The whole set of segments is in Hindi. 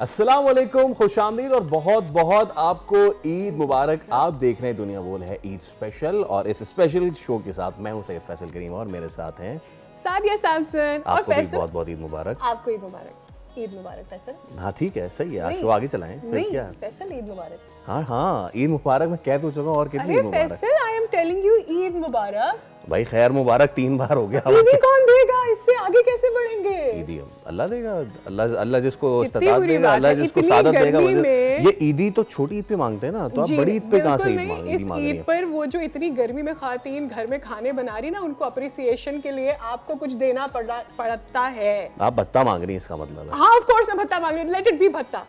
अस्सलाम वालेकुम, खुशामदीद और बहुत बहुत आपको ईद मुबारक। आप देख रहे हैं दुनिया बोल है ईद स्पेशल, और इस स्पेशल शो के साथ मैं हूं सैयद फैसल करीम और मेरे साथ हैं सादिया सैमसन और आपको भी फैसल। बहुत बहुत ईद मुबारक। आपको ईद मुबारक। ईद मुबारक फैसल। हाँ ठीक है, सही है, आज नहीं, शो आगे चलाएं फिर नहीं क्या। फैसल ईद मुबारक। हाँ हाँ, ईद मुबारक मैं कह तो चुका हूं, और कितनी ईद अरे मुबारक। Faisal I am telling you Eid मुबारक। भाई खैर मुबारक 3 बार हो गया। ईदी कौन देगा, इससे आगे कैसे बढ़ेंगे। ईदी अल्लाह देगा, अल्लाह जिसको कितनी इस्तादात बुरी देगा, बात अल्लाह है, जिसको इतनी सादत देगा। गर्मी में- ये ईदी तो छोटी ईद पे मांगते हैं ना, तो आप जी, बड़ी ईद पे कहाँ से बिल्कुल ईद नहीं। मांग इस रही ईद हैं। पर वो जो इतनी गर्मी में खातीन घर में खाने बना रही ना, उनको अप्रिसिएशन के लिए आपको कुछ देना पड़ता है। आप भत्ता मांग रही हैं, इसका मतलब है। हाँ ऑफ कोर्स मैं भत्ता मांग रही हूँ, लेट इट बी भत्ता।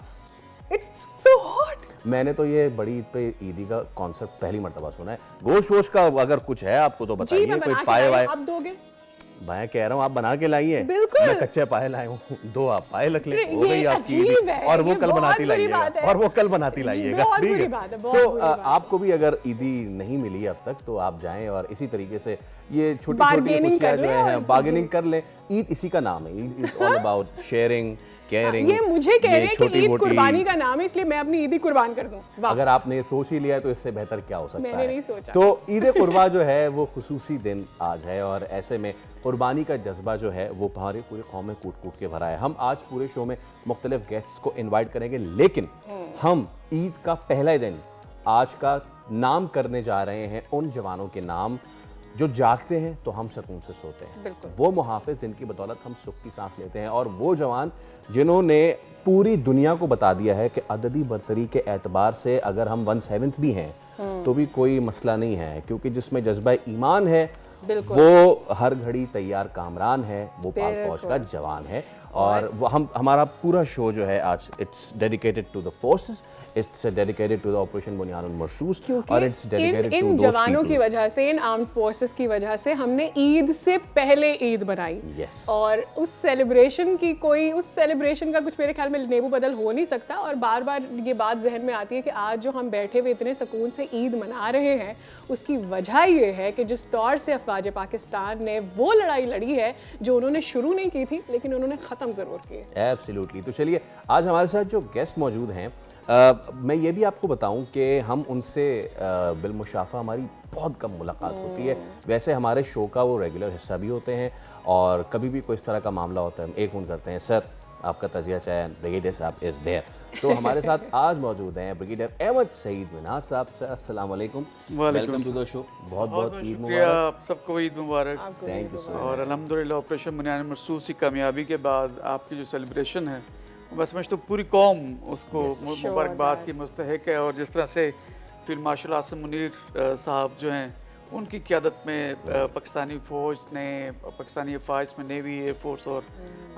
It's so hot. मैंने तो ये बड़ी ईद पे ईदी का कॉन्सेप्ट पहली मर्तबा सुना है। गोश्त वोश का अगर कुछ है आपको तो जी बताइए, मैं कोई बना के पाए लाई, वाए। आप दोगे। मैं कह रहा हूँ आप बना के लाइए। बिल्कुल। मैं कच्चे पाए लाया हूँ, 2 आप पाए रख ले, ये हो गई आपकी ईदी। अजीब है, और वो ये कल बहुत बनाती बुरी लाइएगा, बात है। और वो कल बनाती लाइएगा, बहुत ठीक बुरी है। बात है, बहुत बुरी बात है। आपको भी अगर ईदी नहीं मिली अब तक तो आप जाएं और इसी तरीके से ये छोटी छोटी Bargaining खुशियाँ कर जो लें है और- बार्गेनिंग कर ले। ईद इसी का नाम है, Eid is all about sharing, caring. ये मुझे कह रहे हैं कि ईद कुर्बानी का नाम है, इसलिए मैं अपनी ईदी कुर्बान कर दूं। वाह। अगर आपने ये सोच ही लिया है तो इससे बेहतर क्या हो सकता मैंने है। नहीं सोचा। तो ईद कुर्बा जो है वो खुसूसी दिन आज है, और ऐसे में कुर्बानी का जज्बा जो है वो हमारी पूरी कौम में कूट कूट के भरा है। हम आज पूरे शो में मुख्तलिफ गेस्ट्स को इन्वाइट करेंगे, लेकिन हम ईद का पहला दिन आज का नाम करने जा रहे हैं उन जवानों के नाम जो जागते हैं तो हम सुकून से सोते हैं। बिल्कुल। वो मुहाफिज जिनकी बदौलत हम सुख की सांस लेते हैं, और वो जवान जिन्होंने पूरी दुनिया को बता दिया है कि अददी बरतरी के एतबार से अगर हम 1/7 भी हैं तो भी कोई मसला नहीं है, क्योंकि जिसमें जज्बा ईमान है वो हर घड़ी तैयार कामरान है, वो पाक फौज का जवान है। और वो हमारा पूरा शो जो है आज it's dedicated to the forces, it's dedicated to the operation Bunyanul Marsoos, और it's dedicated to in those जवानों की पीपल। वजह से, इन आर्म्ड फोर्सेस की वजह से हमने ईद से पहले ईद बनाई। Yes. और उस सेलिब्रेशन का कुछ मेरे ख्याल में नेबू बदल हो नहीं सकता। और बार बार ये बात जहन में आती है कि आज जो हम बैठे हुए इतने सुकून से ईद मना रहे हैं, उसकी वजह ये है कि जिस तौर से अफवाज पाकिस्तान ने वो लड़ाई लड़ी है जो उन्होंने शुरू नहीं की थी लेकिन उन्होंने ख़त्म ज़रूर की है। एब्सोल्युटली। तो चलिए आज हमारे साथ जो गेस्ट मौजूद हैं, मैं ये भी आपको बताऊं कि हम उनसे बिलमुशाफा हमारी बहुत कम मुलाकात होती है। वैसे हमारे शो का वो रेगुलर हिस्सा भी होते हैं, और कभी भी कोई इस तरह का मामला होता है हम एक फ़ोन करते हैं, सर आपका तजिया चाहे ब्रिगेडियर साहब इज़ देयर। तो हमारे साथ आज मौजूद हैं ब्रिगेडियर अहमद सईद मिनाज साहब। सर अस्सलाम वालेकुम, वेलकम टू द शो। बहुत बहुत ईद मुबारक। आप सबको ईद मुबारक। Thank you sir. और अल्हम्दुलिल्लाह ऑपरेशन बुनियानुल मरसूस की कामयाबी के बाद आपकी जो सेलिब्रेशन है, मैं समझता हूँ पूरी कौम उसको मुबारकबाद की मुस्तहिक है। और जिस तरह से फिर मार्शल आसिम मुनीर साहब जो हैं, उनकी क़यादत में पाकिस्तानी फ़ौज ने, पाकिस्तानी अफवाज में नेवी, एयरफोर्स और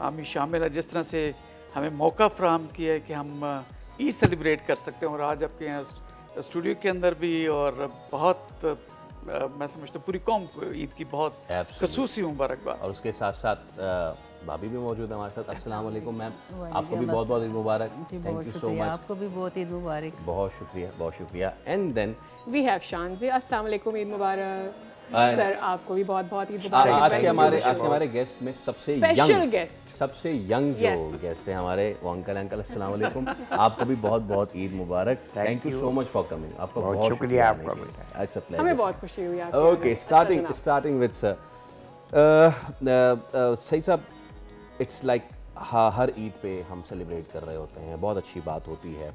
आर्मी शामिल है, जिस तरह से हमें मौका फ्राहम किया है कि हम ईद सेलिब्रेट कर सकते हैं। और आज आपके यहाँ स्टूडियो के अंदर भी, और बहुत मैं समझता हूँ पूरी कौम को ईद की बहुत खसूसी मुबारकबाद। और उसके साथ साथ भाभी भी मौजूद है हमारे साथ। अस्सलाम वालेकुम मैम, आपको भी बहुत बहुत ईद मुबारक। Thank you so much. आपको भी बहुत ईद मुबारक। बहुत शुक्रिया, बहुत शुक्रिया। And then we have Shaanji, अस्सलाम वालेकुम, ईद मुबारक। सर आपको भी बहुत बहुत ईद मुबारक। आज के हमारे गेस्ट में सबसे यंग जो गेस्ट है हमारे, वो अंकल अस्सलाम वालेकुम। आपको भी बहुत बहुत ईद मुबारक। Thank you so much for coming. आपका बहुत शुक्रिया। आपका इट्स अ प्लेजर, हमें बहुत खुशी हुई आपके। ओके, स्टार्टिंग विद सर सही साहब, इट्स लाइक हर ईद पे हम सेलिब्रेट कर रहे होते हैं, बहुत अच्छी बात होती है।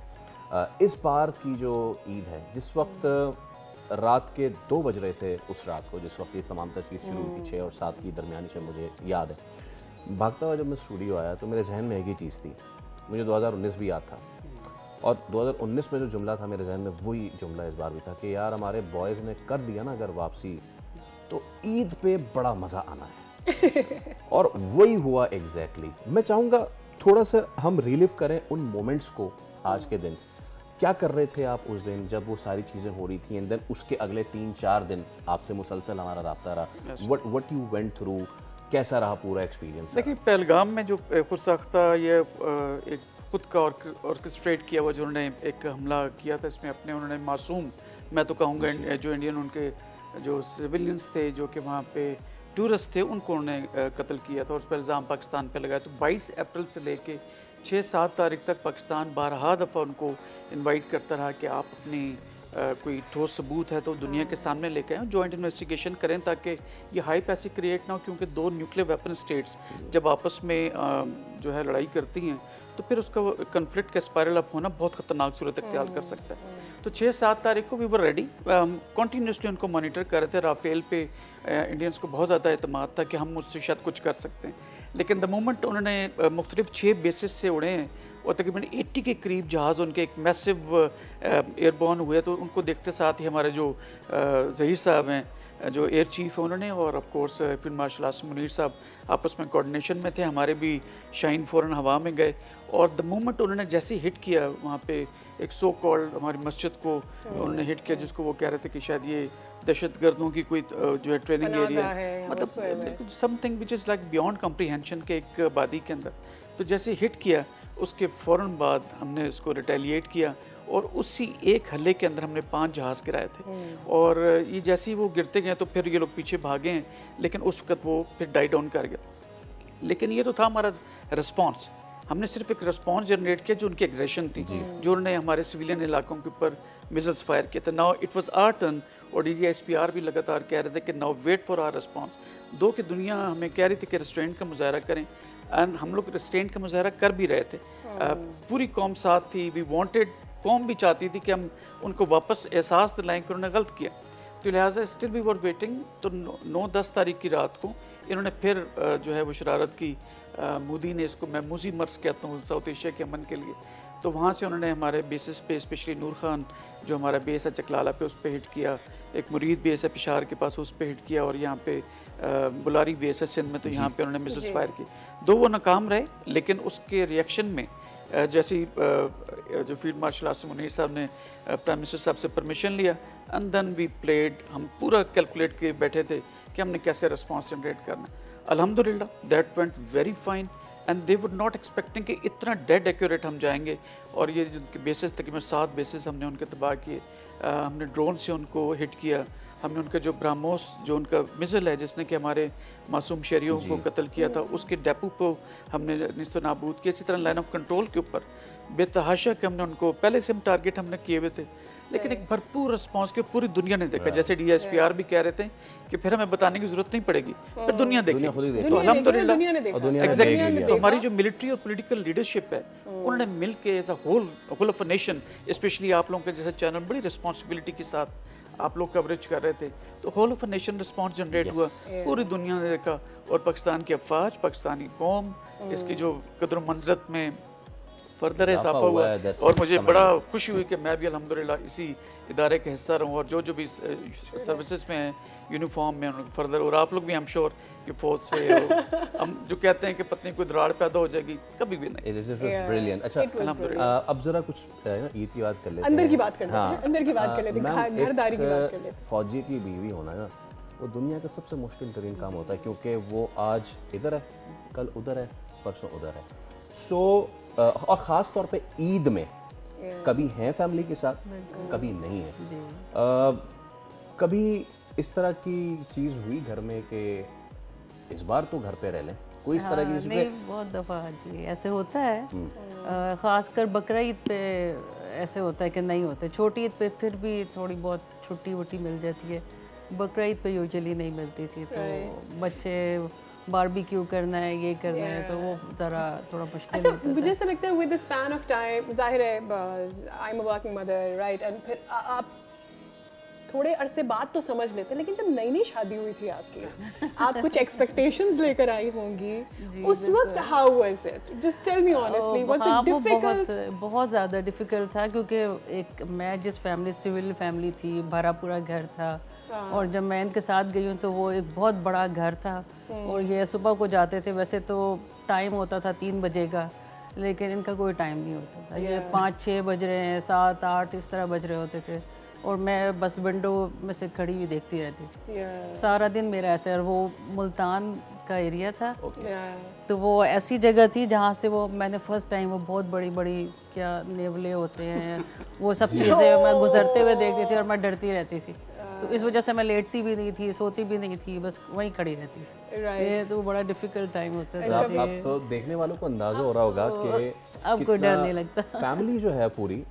इस बार की जो ईद है, जिस वक्त रात के 2 बज रहे थे, उस रात को जिस वक्त ये तमाम चीज़ शुरू हुई थी 6 और 7 की दरमियानी से, मुझे याद है भागता हुआ जब मैं स्टूडियो आया तो मेरे जहन में एक ही चीज़ थी। मुझे 2019 भी याद था, और 2019 में जो जुमला था मेरे जहन में, वही जुमला इस बार भी था कि यार हमारे बॉयज़ ने कर दिया ना अगर वापसी, तो ईद पे बड़ा मज़ा आना है। और वही हुआ एग्जैक्टली। मैं चाहूँगा थोड़ा सा हम रिलीव करें उन मोमेंट्स को। आज के दिन क्या कर रहे थे आप उस दिन जब वो सारी चीज़ें हो रही थी, एंड देन उसके अगले 3-4 दिन आपसे मुसलसल हमारा रब्ता रहा। व्हाट यू वेंट थ्रू, कैसा रहा पूरा एक्सपीरियंस? देखिए, पहलगाम में जो खुद साख्ता ये एक खुद का ऑर्केस्ट्रेट किया हुआ जो उन्होंने एक हमला किया था, इसमें अपने उन्होंने मासूम, मैं तो कहूँगा जो इंडियन उनके जो सिविलियंस थे जो कि वहाँ पे टूरिस्ट थे, उनको उन्होंने कत्ल किया था और उस पर इल्ज़ाम पाकिस्तान पे लगाया। तो 22 अप्रैल से लेके 6-7 तारीख तक पाकिस्तान बारहा दफ़ा उनको इनवाइट करता रहा कि आप अपनी कोई ठोस सबूत है तो दुनिया के सामने लेके आएँ, जॉइंट इन्वेस्टिगेशन करें ताकि ये हाइप ऐसी क्रिएट ना हो, क्योंकि 2 न्यूक्लियर वेपन स्टेट्स जब आपस में जो है लड़ाई करती हैं तो फिर उसका कन्फ्लिक्ट का स्पायरल अप होना बहुत ख़तरनाक सूरत अख्तियार कर सकता है। तो 6-7 तारीख को वी वर रेडी, कंटिन्यूसली उनको मॉनिटर कर रहे थे। राफेल पे इंडियंस को बहुत ज़्यादा एतमाद था कि हम उससे शायद कुछ कर सकते हैं, लेकिन द मोमेंट उन्होंने मुख्तलिफ 6 बेसिस से उड़े हैं और तकरीबन 80 के करीब जहाज़ उनके एक मैसिव एयरबॉर्न हुए, तो उनको देखते साथ ही हमारे जो ज़हीर साहब हैं जो एयर चीफ है उन्होंने, और of course field marshal Asim Munir साहब आपस में कोऑर्डिनेशन में थे, हमारे भी शाइन फ़ौरन हवा में गए और द मोमेंट उन्होंने जैसे ही हिट किया वहाँ पे एक सो कॉल्ड हमारी मस्जिद को उन्होंने हिट किया, जिसको वो कह रहे थे कि शायद ये दहशतगर्दों की कोई जो है ट्रेनिंग एरिया है, मतलब something which is like beyond comprehension के एक आबादी के अंदर। तो जैसे हिट किया उसके फ़ौरन बाद हमने इसको रिटेलिएट किया और उसी एक हल्ले के अंदर हमने 5 जहाज़ गिराए थे और ये जैसे ही वो गिरते गए तो फिर ये लोग पीछे भागे हैं, लेकिन उस वक्त वो फिर डाई डाउन कर गया। लेकिन ये तो था हमारा रिस्पॉन्स, हमने सिर्फ एक रिस्पॉन्स जनरेट किया जो उनकी एग्रेशन थी, जो उन्होंने हमारे सिविलियन इलाकों के ऊपर मिसाइल्स फायर किए थे। Now it was our turn और DGSPR भी लगातार कह रहे थे कि now wait for our response. दो कि दुनिया हमें कह रही थी कि रेस्टोरेंट का मुजाहरा करें एंड हम लोग रेस्टोरेंट का मुजाहरा कर भी रहे थे, पूरी कौम साथ थी, वी वांटेड, कौम भी चाहती थी कि हम उनको वापस एहसास दिलाएं कि उन्होंने गलत किया, तो लिहाजा स्टिल वी वर वेटिंग। तो 9-10 तारीख की रात को इन्होंने फिर जो है वो शरारत की, मोदी ने इसको मैं मूजी मर्स कहता हूँ साउथ एशिया के अमन के लिए, तो वहाँ से उन्होंने हमारे बेसिस पे स्पेशली नूर खान जो हमारा बेस है चकलाला पे उस पर हिट किया, एक मुरीद बेस है पिशावर के पास उस पर हिट किया और यहाँ पे बुलारी बेस है सिंध में, तो यहाँ पे उन्होंने मिसाइल्स फायर की। दो वो नाकाम रहे, लेकिन उसके रिएक्शन में जैसे ही जो फील्ड मार्शल आसिम मुनीर साहब ने प्राइम मिनिस्टर साहब से परमिशन लिया एंड देन वी प्लेड, हम पूरा कैलकुलेट के बैठे थे कि हमने कैसे रिस्पॉन्स जनरेट करना। अल्हम्दुलिल्लाह that went very fine and they would not expecting कि इतना डेड एक्यूरेट हम जाएंगे। और ये जिनके बेसिस तकरीबन 7 बेसिस हमने उनके तबाह किए, हमने ड्रोन से उनको हिट किया, हमने उनका जो ब्राह्मोस जो उनका मिसाइल है जिसने कि हमारे मासूम शहरियों को कत्ल किया था, उसके डेपो को हमने निस्तो नाबूद किया। इसी तरह लाइन ऑफ कंट्रोल के ऊपर बेतहाशा के हमने उनको पहले से हम टारगेट हमने किए हुए थे, लेकिन एक भरपूर रिस्पांस के पूरी दुनिया ने देखा। जैसे DGSPR भी कह रहे थे कि फिर हमें बताने की जरूरत नहीं पड़ेगी, फिर दुनिया देखेगी। तो अल्हम्दुलिल्लाह एग्जैक्टली, तो हमारी जो मिलिट्री और पॉलिटिकल लीडरशिप है उन्होंने मिल के as a whole of a nation, especially आप लोगों के जैसे चैनल बड़ी रिस्पॉन्सिबिलिटी के साथ आप लोग कवरेज कर रहे थे, तो whole of a nation response generate हुआ, पूरी दुनिया ने देखा। और पाकिस्तान की अफवाज, पाकिस्तानी कौम, इसकी जो कदर मंजरत में फर्दर इजाफा हुआ और मुझे बड़ा खुशी हुई कि मैं भी अल्हम्दुलिल्लाह इसी इदारे का हिस्सा रहूँ और जो भी सर्विसेज में हैं यूनिफॉर्म में उनको फर्दर, और आप लोग भी आई एम श्योर कि फौज से हम जो कहते हैं कि पत्नी कोई दरार पैदा हो जाएगी, कभी भी नहीं। ब्रिलियंट। अच्छा अब जरा कुछ ईद की बात कर लेते हैं, अंदर की बात करते हैं, अंदर की बात कर लेते हैं, घरदारी की बात कर लेते हैं। फौजी की बीवी होना ना वो दुनिया का सबसे मुश्किल तरीन काम होता है, क्योंकि वो आज इधर है, कल उधर है, परसों उधर है। सो और ख़ास तौर पे ईद में कभी हैं फैमिली के साथ, कभी नहीं है। कभी इस तरह की चीज़ हुई घर में कि इस बार तो घर पे रह लें, कोई इस तरह की? नहीं, बहुत दफ़ा जी ऐसे होता है, ख़ासकर बकरा ईद पे ऐसे होता है कि नहीं होते। छोटी ईद पे फिर भी थोड़ी बहुत छुट्टी वुट्टी मिल जाती है, बकरा ईद पे यूजुअली नहीं मिलती थी, तो बच्चे बारबेक्यू करना है, ये करना है, तो वो ज़रा थोड़ा मुश्किल होता है। अच्छा, मुझे ऐसा लगता है with the span of time, जाहिर है I am a working mother right, and फिर आप थोड़े अरसे बाद तो समझ लेते हैं, लेकिन जब नई नई शादी हुई थी आपकी, आप कुछ एक्सपेक्टेशंस लेकर आई होंगी, उस वक्त how was it? Just tell me honestly, was it difficult? बहुत ज़्यादा डिफ़िकल्ट था, क्योंकि एक मैं जिस फैमिली, सिविल फैमिली थी, भरा पूरा घर था, और जब मैं इनके साथ गई हूँ तो वो एक बहुत बड़ा घर था, और ये सुबह को जाते थे, वैसे तो टाइम होता था 3 बजे का, लेकिन इनका कोई टाइम नहीं होता था, ये 5-6 बज रहे हैं, 7-8 इस तरह बज रहे होते थे, और मैं बस विंडो में से खड़ी हुई देखती रहती थी सारा दिन मेरा ऐसे। और वो मुल्तान का एरिया था, तो वो ऐसी जगह थी जहाँ से वो मैंने फर्स्ट टाइम वो बहुत बड़ी बड़ी क्या नेवले होते हैं वो सब चीज़ें मैं गुजरते हुए देखती थी और मैं डरती रहती थी। तो इस वजह से मैं लेटती भी नहीं थी, सोती भी नहीं थी, बस वहीं खड़ी रहती। ये तो बड़ा डिफिकल्ट टाइम होता था। अब तो देखने वालों को अंदाजा हो रहा होगा कि अब कोई डर नहीं लगता। फैमिली जो है पूरी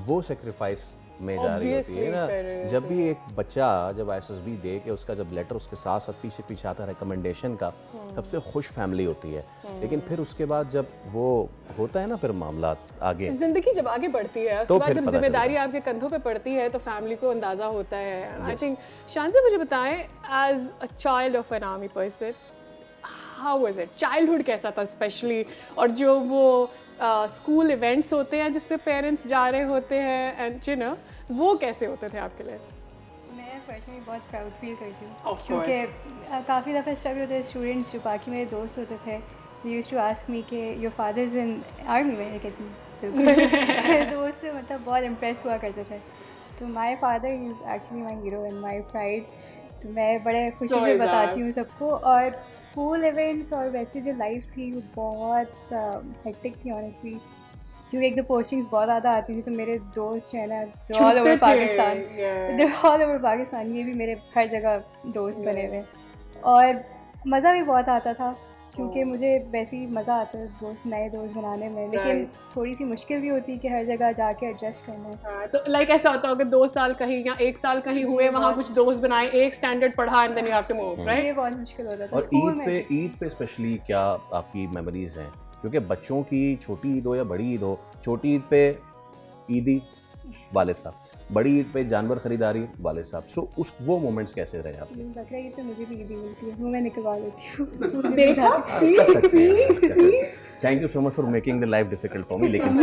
वो सेक्रीफाइस में जा रही होती है ना। जब भी एक बच्चा जब ISSB दे के उसका जब लेटर उसके साथ साथ पीछे पीछे आता है रिकमेंडेशन का, सबसे खुश फैमिली होती है। लेकिन फिर उसके बाद जब वो होता है ना फिर मामला आगे, जिंदगी जब आगे बढ़ती है उसके बाद जब जिम्मेदारी आपके कंधों पे पड़ती है तो फैमिली को अंदाजा होता है। आई थिंक शांति मुझे बताएं, as a child of an army person, how was it? Childhood कैसा था स्पेशली? और जो वो स्कूल इवेंट्स होते हैं जिस पे पेरेंट्स जा रहे होते हैं एंड यू नो, वो कैसे होते थे आपके लिए? मैं पर्सनली बहुत प्राउड फील करती हूँ क्योंकि काफ़ी दफ़े इस तरह भी होते हैं स्टूडेंट्स जो बाकी मेरे दोस्त होते थे, they used to ask me कि your father is in army. मैंने कहती मेरे दोस्त से मतलब बहुत इम्प्रेस हुआ करते थे। तो my father is actually my hero and my pride. तो मैं बड़े खुशी से बताती हूँ सबको। और स्कूल इवेंट्स और वैसे जो लाइफ थी वो बहुत हेक्टिक थी ऑनेस्टली, क्योंकि एक तो पोस्टिंग्स बहुत ज़्यादा आती थी। तो मेरे दोस्त जो है ना ऑल ओवर पाकिस्तान, ये भी मेरे हर जगह दोस्त बने हुए। और मज़ा भी बहुत आता था क्योंकि मुझे वैसे ही मज़ा आता है नए दोस्त बनाने में, लेकिन थोड़ी सी मुश्किल भी होती है कि हर जगह जाके एडजस्ट करना है। तो लाइक ऐसा होता होगा 2 साल कहीं या 1 साल कहीं हुए, वहाँ कुछ दोस्त बनाए, एक स्टैंडर्ड पढ़ा and then you have to move, right? ये बहुत मुश्किल होता था। और ईद पे स्पेशली क्या आपकी मेमोरीज हैं? क्योंकि बच्चों की छोटी ईद हो या बड़ी ईद हो, छोटी ईद पे ईदी वाले साहब, बड़ी ईद पे जानवर खरीदारी वाले साहब, सो उस वो मोमेंट्स कैसे रहे आपके? बकरा ईद पे मुझे भी ईदी मिलती है, वो मैं निकलवा लेती हूँ। Thank you so much for making the life difficult for me, लेकिन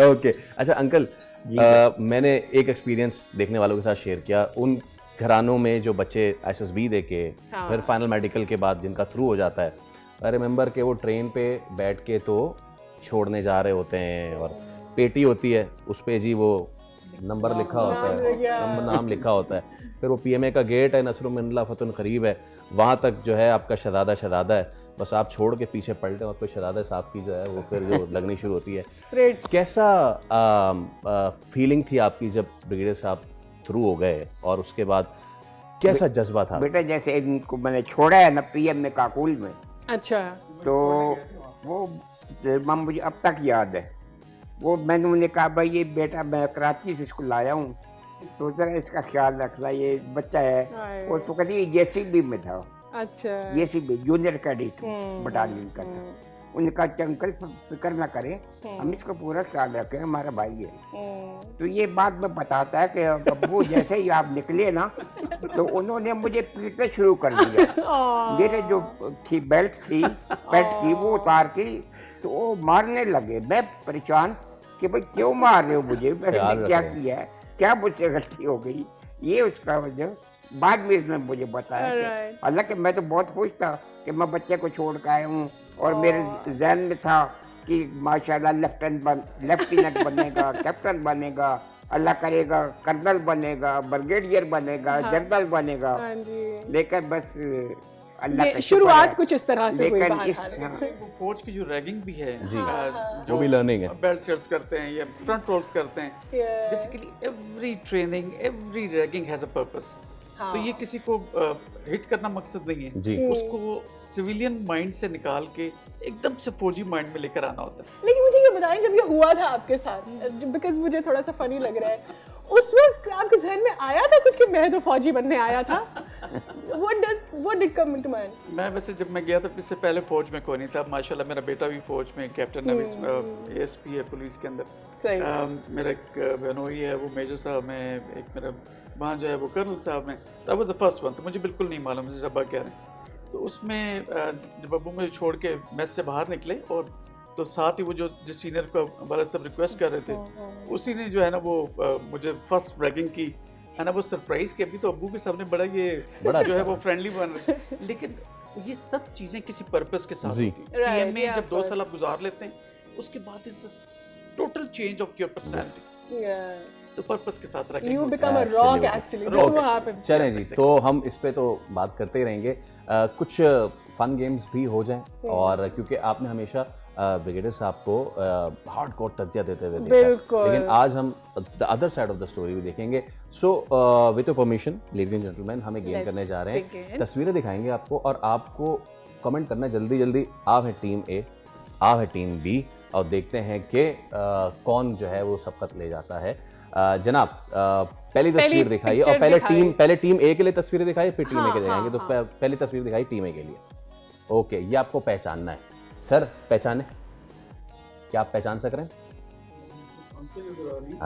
ओके। अच्छा अंकल, मैंने एक एक्सपीरियंस देखने वालों के साथ शेयर किया। उन घरानों में जो बच्चे ISSB दे के फिर फाइनल मेडिकल के बाद जिनका थ्रू हो जाता है, आई रिमेंबर कि वो ट्रेन पे बैठ के तो छोड़ने जा रहे होते हैं और पेटी होती है उस पे जी वो नंबर लिखा होता है, नाम लिखा होता है। फिर वो PMA का गेट है, नसरुल्लाह फतुन करीब है, वहाँ तक जो है आपका शहजादा है, बस आप छोड़ के पीछे पलटे और फिर शहजादा साहब की जो है वो फिर जो लगनी शुरू होती है। कैसा फीलिंग थी आपकी जब ब्रिगेडियर साहब थ्रू हो गए और उसके बाद कैसा जज्बा था? बेटा जैसे इनको मैंने छोड़ा है ना PM में काकुल में, अच्छा, तो वो मुझे अब तक याद है। वो मैंने उन्हें कहा भाई ये बेटा मैं कराची से इसको लाया हूँ, तो जरा इसका ख्याल रखना, ये बच्चा है। और तो कहती JCB में था, अच्छा, JCB जूनियर कैडेट बटालियन का था। उन्होंने कहा अंकल फिक्र ना करें, हम इसका पूरा ख्याल रखें, हमारा भाई है। तो ये बात मैं बताता है कि अब्बू जैसे ही आप निकले ना तो उन्होंने मुझे पीटना शुरू कर दिया। मेरे जो थी बेल्ट थी पेट की वो उतार के तो वो मारने लगे। मैं परेशान कि भाई क्यों मार रहे हो मुझे, मैंने क्या किया है, क्या मुझसे गलती हो गई, ये उसका वजह बाद में इसने मुझे बताया। हालांकि मैं तो बहुत खुश था कि मैं बच्चे को छोड़ कर आया हूँ और मेरे जहन में था कि माशाल्लाह लेफ्टिनेंट बनेगा, कैप्टन बनेगा, अल्लाह करेगा कर्नल बनेगा, ब्रिगेडियर बनेगा, जनरल बनेगा। लेकिन बस अल्लाह शुरुआत कुछ इस तरह से हुई। वो फौज की जो रैगिंग भी है जी, जो भी लर्निंग है, बेल्ट शेल्स करते हैं या फ्रंट रोल्स करते हैं, basically every training every ragging has a purpose. तो ये किसी को हिट करना मकसद नहीं है जी, उसको सिविलियन माइंड से निकाल के एकदम से फौजी माइंड में लेकर आना होता है। लेकिन मुझे ये बताएं, जब ये हुआ था आपके साथ, बिकॉज मुझे थोड़ा सा फनी लग रहा है, उस वक्त आपके जहन में आया था कुछ कि मैं तो फौजी बनने आया था? What did come into mind? मैं वैसे जब मैं गया था इससे पहले फौज में कोई नहीं था। माशाल्लाह मेरा बेटा भी फौज में कैप्टन है, ASP है पुलिस के अंदर। सही। मेरा एक बहनोई है वो मेजर साहब में, एक मेरा भांजा है वो कर्नल साहब में। That was the first one. तो मुझे बिल्कुल नहीं मालूम मुझे जब क्या है। तो उसमें जब अब्बू मुझे छोड़ के मेस से बाहर निकले और तो साथ ही वो जो जिस सीनियर को वाला सब रिक्वेस्ट कर रहे थे, उसी ने जो है ना वो मुझे फर्स्ट रैगिंग की है ना, वो सरप्राइज की। अभी तो अब्बू के सामने बड़ा जो है वो फ्रेंडली बन रहे, लेकिन ये सब चीजें किसी पर्पस के साथ होती हैं। में जब 2 साल आप गुजार लेते हैं उसके बाद it's total change of your personality, तो पर्पस के साथ रखेंगे। You become a rock actually. This is what happens. चलें जी, तो हम इस पे तो बात करते ही रहेंगे। कुछ फन गेम्स भी हो जाएं और क्योंकि आपने हमेशा ब्रिगेडियर साहब को हार्डकोर तज्जिया देते हुए देखा, लेकिन आज हम the other side of the story भी देखेंगे। So with your permission ladies and gentleman, हम एक गेम करने जा रहे हैं। तस्वीरें दिखाएंगे आपको और आपको कमेंट करना जल्दी जल्दी, आप है टीम ए, आप है टीम बी, और देखते हैं कि कौन जो है वो सबकत ले जाता है। जनाब पहली तस्वीर दिखाइए, और पहले टीम ए के लिए तस्वीरें दिखाइए, फिर टीम ए के लिए दिखाएंगे। तो पहली तस्वीर दिखाई टीम ए के लिए। ओके, ये आपको पहचानना है। सर पहचाने, क्या आप पहचान सक रहे हैं?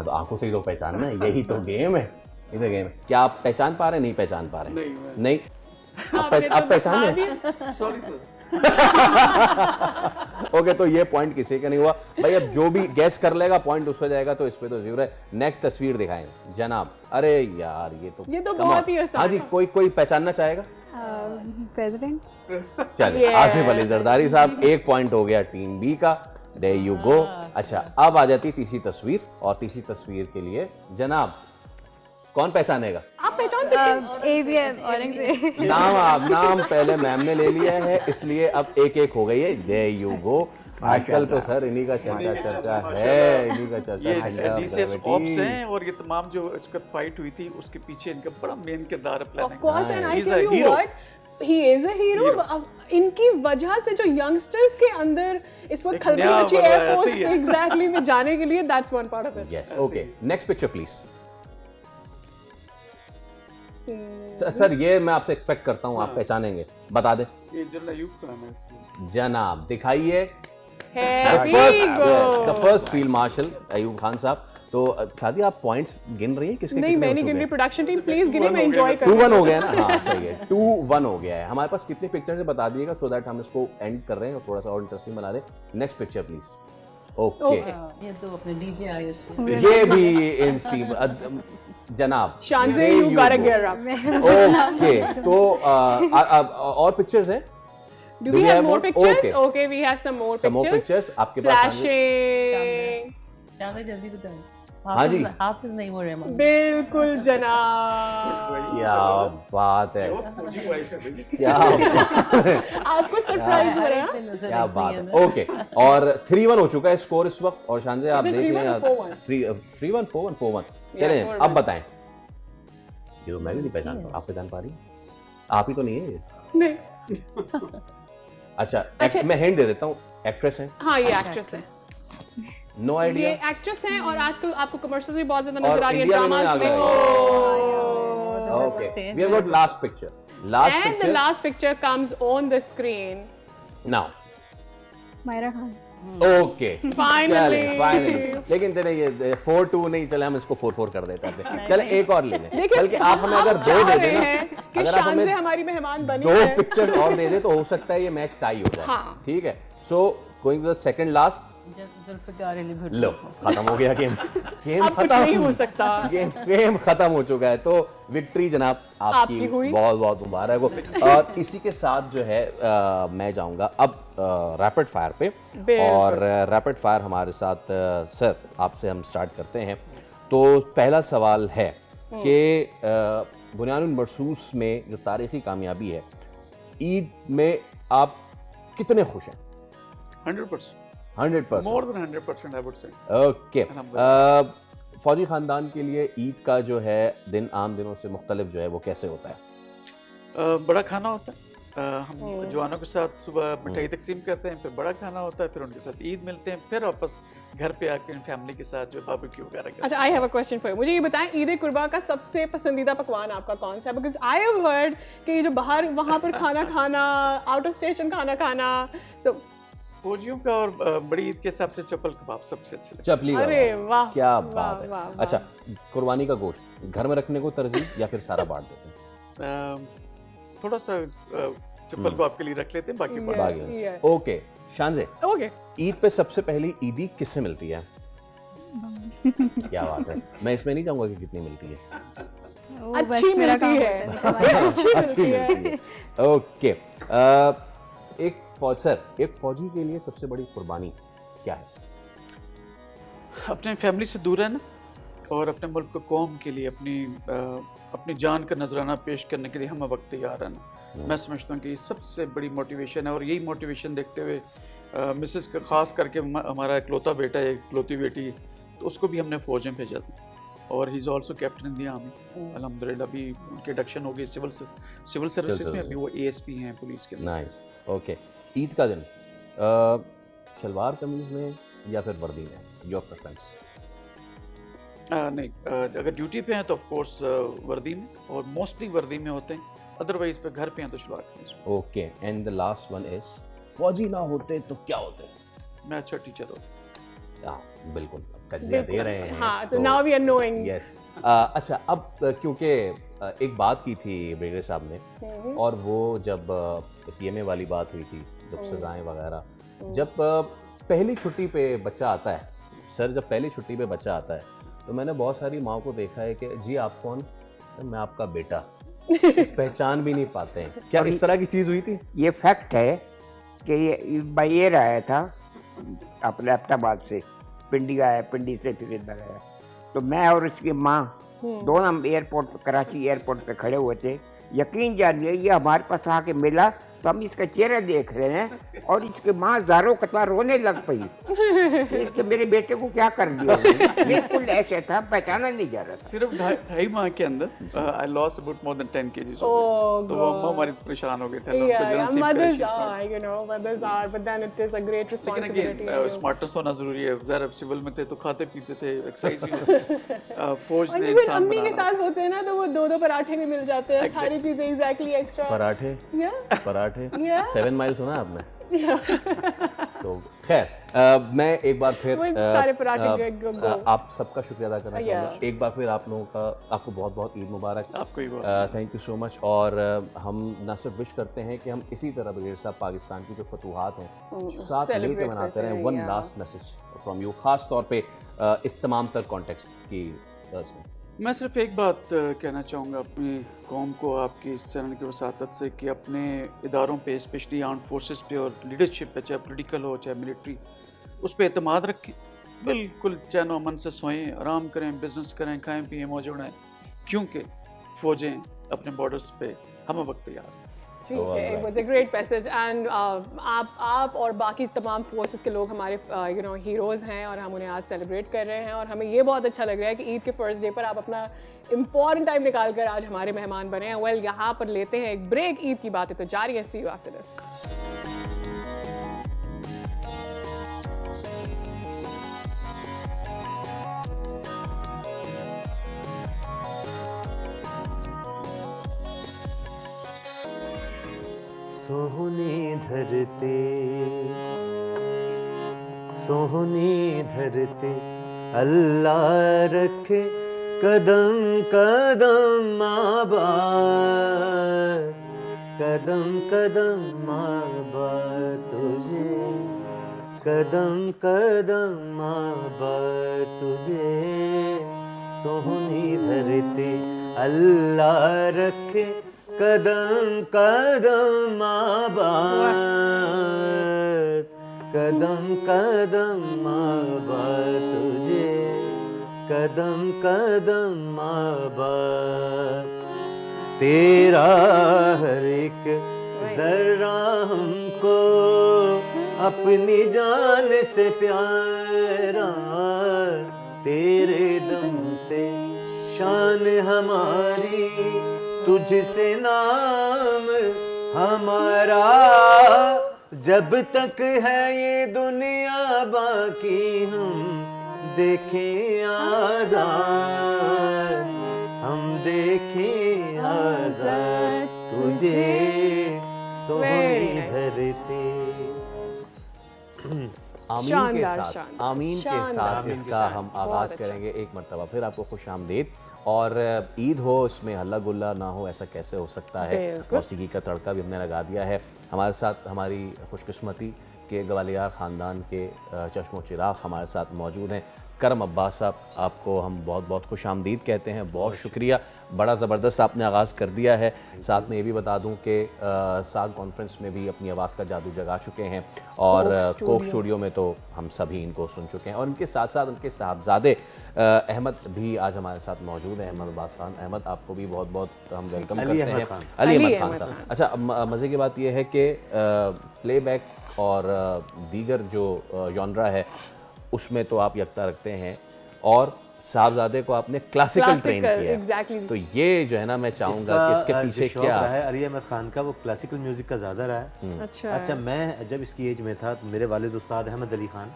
तो आंखों से ही तो पहचानना है, यही तो गेम है, ये तो गेम है। क्या आप पहचान पा रहे हैं? नहीं पहचान पा रहे? नहीं आप पहचान रहे? Sorry sir. ओके, तो ये पॉइंट किसी का नहीं हुआ भाई। अब जो भी गैस कर लेगा पॉइंट उस पर जाएगा, तो इस पे तो जीरो है। नेक्स्ट तस्वीर दिखाएं जनाब। अरे यार ये तो बहुत ही आसान। हाँ जी, कोई पहचानना चाहेगा? प्रेसिडेंट। चलिए, आसिफ अली जरदारी साहब, 1 पॉइंट हो गया टीम बी का। There you go. अच्छा, अब आ जाती तीसरी तस्वीर, और तीसरी तस्वीर के लिए जनाब कौन पहचानेगा? आप पहचान सकते हैं। नाम पहले मैम ने ले लिया है, इसलिए अब 1-1 हो गई है। There you go. आजकल तो सर इन्हीं का चर्चा है, इन्हीं का चर्चा ये डीसीएस ऑप्स हैं, और ये तमाम जो इसका फाइट हुई थी उसके पीछे इनका बड़ा मेन किरदार है। Of course, and I tell you what, he is a hero. इनकी वजह से जो यंगस्टर्स के अंदर इस वक्त खलबली मची एयरफोर्स एग्जैक्टली में जाने के लिए, that's one part of it. Yes, okay. Next picture please. Sir ये मैं आपसे एक्सपेक्ट करता हूँ आप पहचानेंगे, बता दे। ये जनरल अयूब खान है जनाब, दिखाइए। The first field marshal Ayub Khan साहब। तो शादी आप पॉइंट्स गिन रही हैं? किसके? नहीं, मैं नहीं गिन रही। प्रोडक्शन टीम प्लीज गिने, मैं एंजॉय कर। 2-1 हो गया ना? हाँ सही है, 2-1 हो गया है। हमारे पास कितने पिक्चर्स है बता दिएगा, सो दैट हम इसको एंड कर रहे हैं और थोड़ा सा और इंटरेस्टिंग बना दें। Next picture please. ओके, ये तो अपने डीजे आए ये भी इंस्टी जनाब शानजे, you gotta gear up. Okay, तो और पिक्चर्स हैं? Do we have more pictures? Okay, we have some more pictures. आपके पास flashing. जल्दी बताएं। हाँ जी, हाफिज नहीं हो रहे हैं। बिल्कुल जनाब, क्या बात है, क्या बात है, आपको सरप्राइज हो रहा है, क्या बात है। ओके, और 3-1 हो चुका है स्कोर इस वक्त, और शानजे आप देख लें 3-1 4-1 चलें, अब बताएं। ये तो मैं भी नहीं पहचान पा, आप पहचान पा रही? आप ही तो नहीं है ये? नहीं। अच्छा, मैं हिंट दे देता हूँ, एक्ट्रेस हैं। हाँ, ये एक्ट्रेस है। No idea. ये एक्ट्रेस हैं, और आजकल आपको कमर्शियल्स भी बहुत ज्यादा नजर आ रही है, ड्रामास में। Okay, we have got last picture. And the last picture comes on the screen. Now. Maira Khan. Okay, finally. लेकिन चले ये 4-2 नहीं, चले हम इसको 4-4 कर देते हैं। चले एक और ले लें, बल्कि आप हमें अगर 2 दे देना, अगर आप हमें हमारी मेहमान बनी 2 पिक्चर और दे दे तो हो सकता है ये मैच टाई हो जाए। ठीक है, so going to the second last. लो, खत्म हो गया गेम, अब कुछ नहीं हो सकता, गेम खत्म हो चुका है। तो विक्ट्री जनाब आपकी बहुत बहुत मुबारक हो। और इसी के साथ जो है मैं जाऊंगा अब रैपिड फायर पे, और रैपिड फायर हमारे साथ सर आपसे हम स्टार्ट करते हैं। तो पहला सवाल है कि बुनियानुल मरसूस में जो तारीखी कामयाबी है, ईद में आप कितने खुश हैं? 100%, 100%, more than 100% I would say. Okay, फौजी खानदान के लिए ईद का जो है दिन आम दिनों से मुख्तलिफ जो है वो कैसे होता है? बड़ा खाना होता है, हम जवानों के साथ सुबह मिठाई तकसीम करते हैं, फिर बड़ा खाना होता है, फिर उनके साथ ईद मिलते हैं, फिर वापस घर पे आके फैमिली के साथ जो बारबेक्यू वगैरह करते हैं। अच्छा, I have a question for you. मुझे ये बताएं, ईद कुर्बा का सबसे पसंदीदा पकवान आपका कौन सा है? बिकॉज आई हैव हर्ड कि ये जो बाहर वहाँ पर खाना खाना, आउट ऑफ स्टेशन खाना खाना, सो फौजियों का और बड़ी ईद के हिसाब से चप्पल कबाब सबसे अच्छे लगते चपली। अरे वाह, क्या बात है। अच्छा, कुर्बानी का गोश्त घर में रखने को तरजीह या फिर सारा बांट देते हैं? थोड़ा सा चप्पल को आपके लिए रख लेते हैं, बाकी ओके, शानजे, ओके, ईद पे सबसे पहली ईदी किससे मिलती है? क्या बात है, मैं इसमें नहीं चाहूंगा कि कितनी मिलती है। अच्छी मिलती है, अच्छी मिलती है। ओके, एक फौजी के लिए सबसे बड़ी कुर्बानी क्या है? अपने फैमिली से दूर रहना, और अपने मुल्क को कौम के लिए अपनी जान का नजराना पेश करने के लिए हम वक्त तैयार रहना। मैं समझता हूँ कि सबसे बड़ी मोटिवेशन है, और यही मोटिवेशन देखते हुए मिसेस का ख़ास करके हमारा इकलौता बेटा है, इकलौती बेटी, तो उसको भी हमने फ़ौज में भेजा था और he is also captain in the army. अल्हम्दुलिल्लाह अभी उनकी इंडक्शन हो गई सिविल सर्विसेज में, अभी वो ASP हैं पुलिस के। Nice, okay. ईद का दिन शलवार कमीज़ में या फिर वर्दी में, योर प्रेफरेंस? नहीं, अगर ड्यूटी पे हैं तो ऑफ कोर्स वर्दी में, और मोस्टली वर्दी में होते हैं, अदरवाइज पे घर पे हैं तो शलवार कमीज में। Okay, and the last one is फौजी ना होते तो क्या होते? मैं अच्छा टीचर होता। हाँ बिल्कुल, तजिया दे रहे हैं। हाँ, तो now we are knowing. Yes. अच्छा, अब क्योंकि एक बात की थी ब्रिगेडियर साहब ने, और वो जब PMA वाली बात हुई थी, जब सजाएं वगैरह, जब पहली छुट्टी पे बच्चा आता है सर, जब पहली छुट्टी पे बच्चा आता है तो मैंने बहुत सारी माँ को देखा है कि जी आप कौन? मैं आपका बेटा। पहचान भी नहीं पाते हैं। क्या इस तरह की चीज़ हुई थी? ये फैक्ट है कि ये बायर आया था अपने अहमदाबाद से, पिंडी आया, पिंडी से फिर इधर आया, तो मैं और उसकी माँ दोनों हम एयरपोर्ट, कराची एयरपोर्ट पे खड़े हुए थे। यकीन जानिए ये हमारे पास आके मिला तो हम इसका चेहरा देख रहे हैं और इसके माँ ज़ारों कतार रोने लग पई। इसके मेरे बेटे को क्या कर दिया? बिल्कुल ऐसे था, पहचाना नहीं जा रहा था। सिर्फ 2.5 माह के अंदर I lost about more than 10 kg। तो वो अम्मा हमारी परेशान हो गए थे। mothers are, you know, mothers are, but then it is a great responsibility. लेकिन स्मार्टनेस होना जरूरी है। ज़रा सिविल में थे तो खाते पीते थे, एक्सरसाइज भी फौज में इंसान अम्मी के साथ होते हैं ना तो वो 2-2 पराठे भी मिल जाते हैं, सारी चीजें एग्जैक्टली एक्स्ट्रा। पराठे? पराठे 7 माइल सुना आपने? तो खैर मैं एक बार फिर सारे पराठे आप सबका शुक्रिया अदा करना चाहूँगा। एक बार फिर आप लोगों का, आपको बहुत बहुत ईद मुबारक। आपको भी थैंक यू सो मच। और हम न सिर्फ विश करते हैं कि हम इसी तरह ब्रिगेडियर साहब पाकिस्तान की जो फतूहात हैं साथ मिलकर मनाते रहें। One last message from you, ख़ास तौर पे इस तमाम तर कॉन्टेक्स्ट की इसमें। मैं सिर्फ एक बात कहना चाहूँगा अपनी कौम को, आपकी इस चैनल की वसातत से, कि अपने इदारों पे, स्पेशली आर्म्ड फोर्सेस पे और लीडरशिप पे, चाहे पॉलिटिकल हो चाहे मिलिट्री, उस पर एतमाद रखें। बिल्कुल चैन अमन से सोएं, आराम करें, बिजनेस करें, खाएं पिएं, मौज उड़ाएं, क्योंकि फ़ौजें अपने बॉर्डर्स पे हम वक्त तैयार हैं। ठीक है, it was a great message and आप और बाकी तमाम फोर्सेस के लोग हमारे हीरोज़ हैं और हम उन्हें आज सेलिब्रेट कर रहे हैं, और हमें ये बहुत अच्छा लग रहा है कि ईद के फर्स्ट डे पर आप अपना इम्पॉर्टेंट टाइम निकाल कर आज हमारे मेहमान बने हैं। वेल, यहाँ पर लेते हैं एक ब्रेक, ईद की बातें तो जारी है। सी यू आफ्टर दिस। सोहनी धरते अल्लाह रखे कदम कदम आबाद, कदम कदम आबाद तुझे, कदम कदम आबाद तुझे। सोहनी धरते अल्लाह रखे कदम कदम आबाद, कदम कदम आबाद तुझे, कदम कदम आबाद। तेरा हर एक जरा हमको अपनी जान से प्यारा, तेरे दम से शान हमारी, तुझसे नाम हमारा। जब तक है ये दुनिया बाकी हम देखें आजाद, हम देखें आजाद तुझे। सोहनी धरते। आमीन के साथ, आमीन के साथ इसका हम आगाज़ करेंगे। एक मरतबा फिर आपको खुश आमदीद। और ईद हो, इसमें हल्ला गुल्ला ना हो, ऐसा कैसे हो सकता है? मौसीकी का तड़का भी हमने लगा दिया है। हमारे साथ हमारी खुशकिस्मती के ग्वालियर ख़ानदान के चश्मो चिराग हमारे साथ मौजूद हैं। करम अब्बास साहब, आपको हम बहुत बहुत खुश आमदीद कहते हैं, बहुत शुक्रिया। बड़ा ज़बरदस्त आपने आगाज़ कर दिया है। साथ में ये भी बता दूं कि साग कॉन्फ्रेंस में भी अपनी आवाज़ का जादू जगा चुके हैं, और कोक स्टूडियो में तो हम सभी इनको सुन चुके हैं। और इनके साथ साथ उनके साहबजादे अहमद भी आज हमारे साथ मौजूद हैं, अहमद अब्बास खान। अहमद, आपको भी बहुत बहुत हम वेलकम करते हैं। अली अहमद खान साहब। अच्छा, मज़े की बात यह है कि प्लेबैक और दीगर जो जॉनरा है उसमें तो आप यकता रखते हैं, और साहबजादे को आपने क्लासिकल ट्रेन किया। एग्जैक्टली। तो ये जो है ना मैं चाहूँगा कि इसके पीछे जो क्या शौक रहा है अली अहमद खान का, वो क्लासिकल म्यूज़िक का ज़्यादा रहा है। अच्छा, मैं जब इसकी एज में था तो मेरे वालिद उस्ताद अहमद अली खान,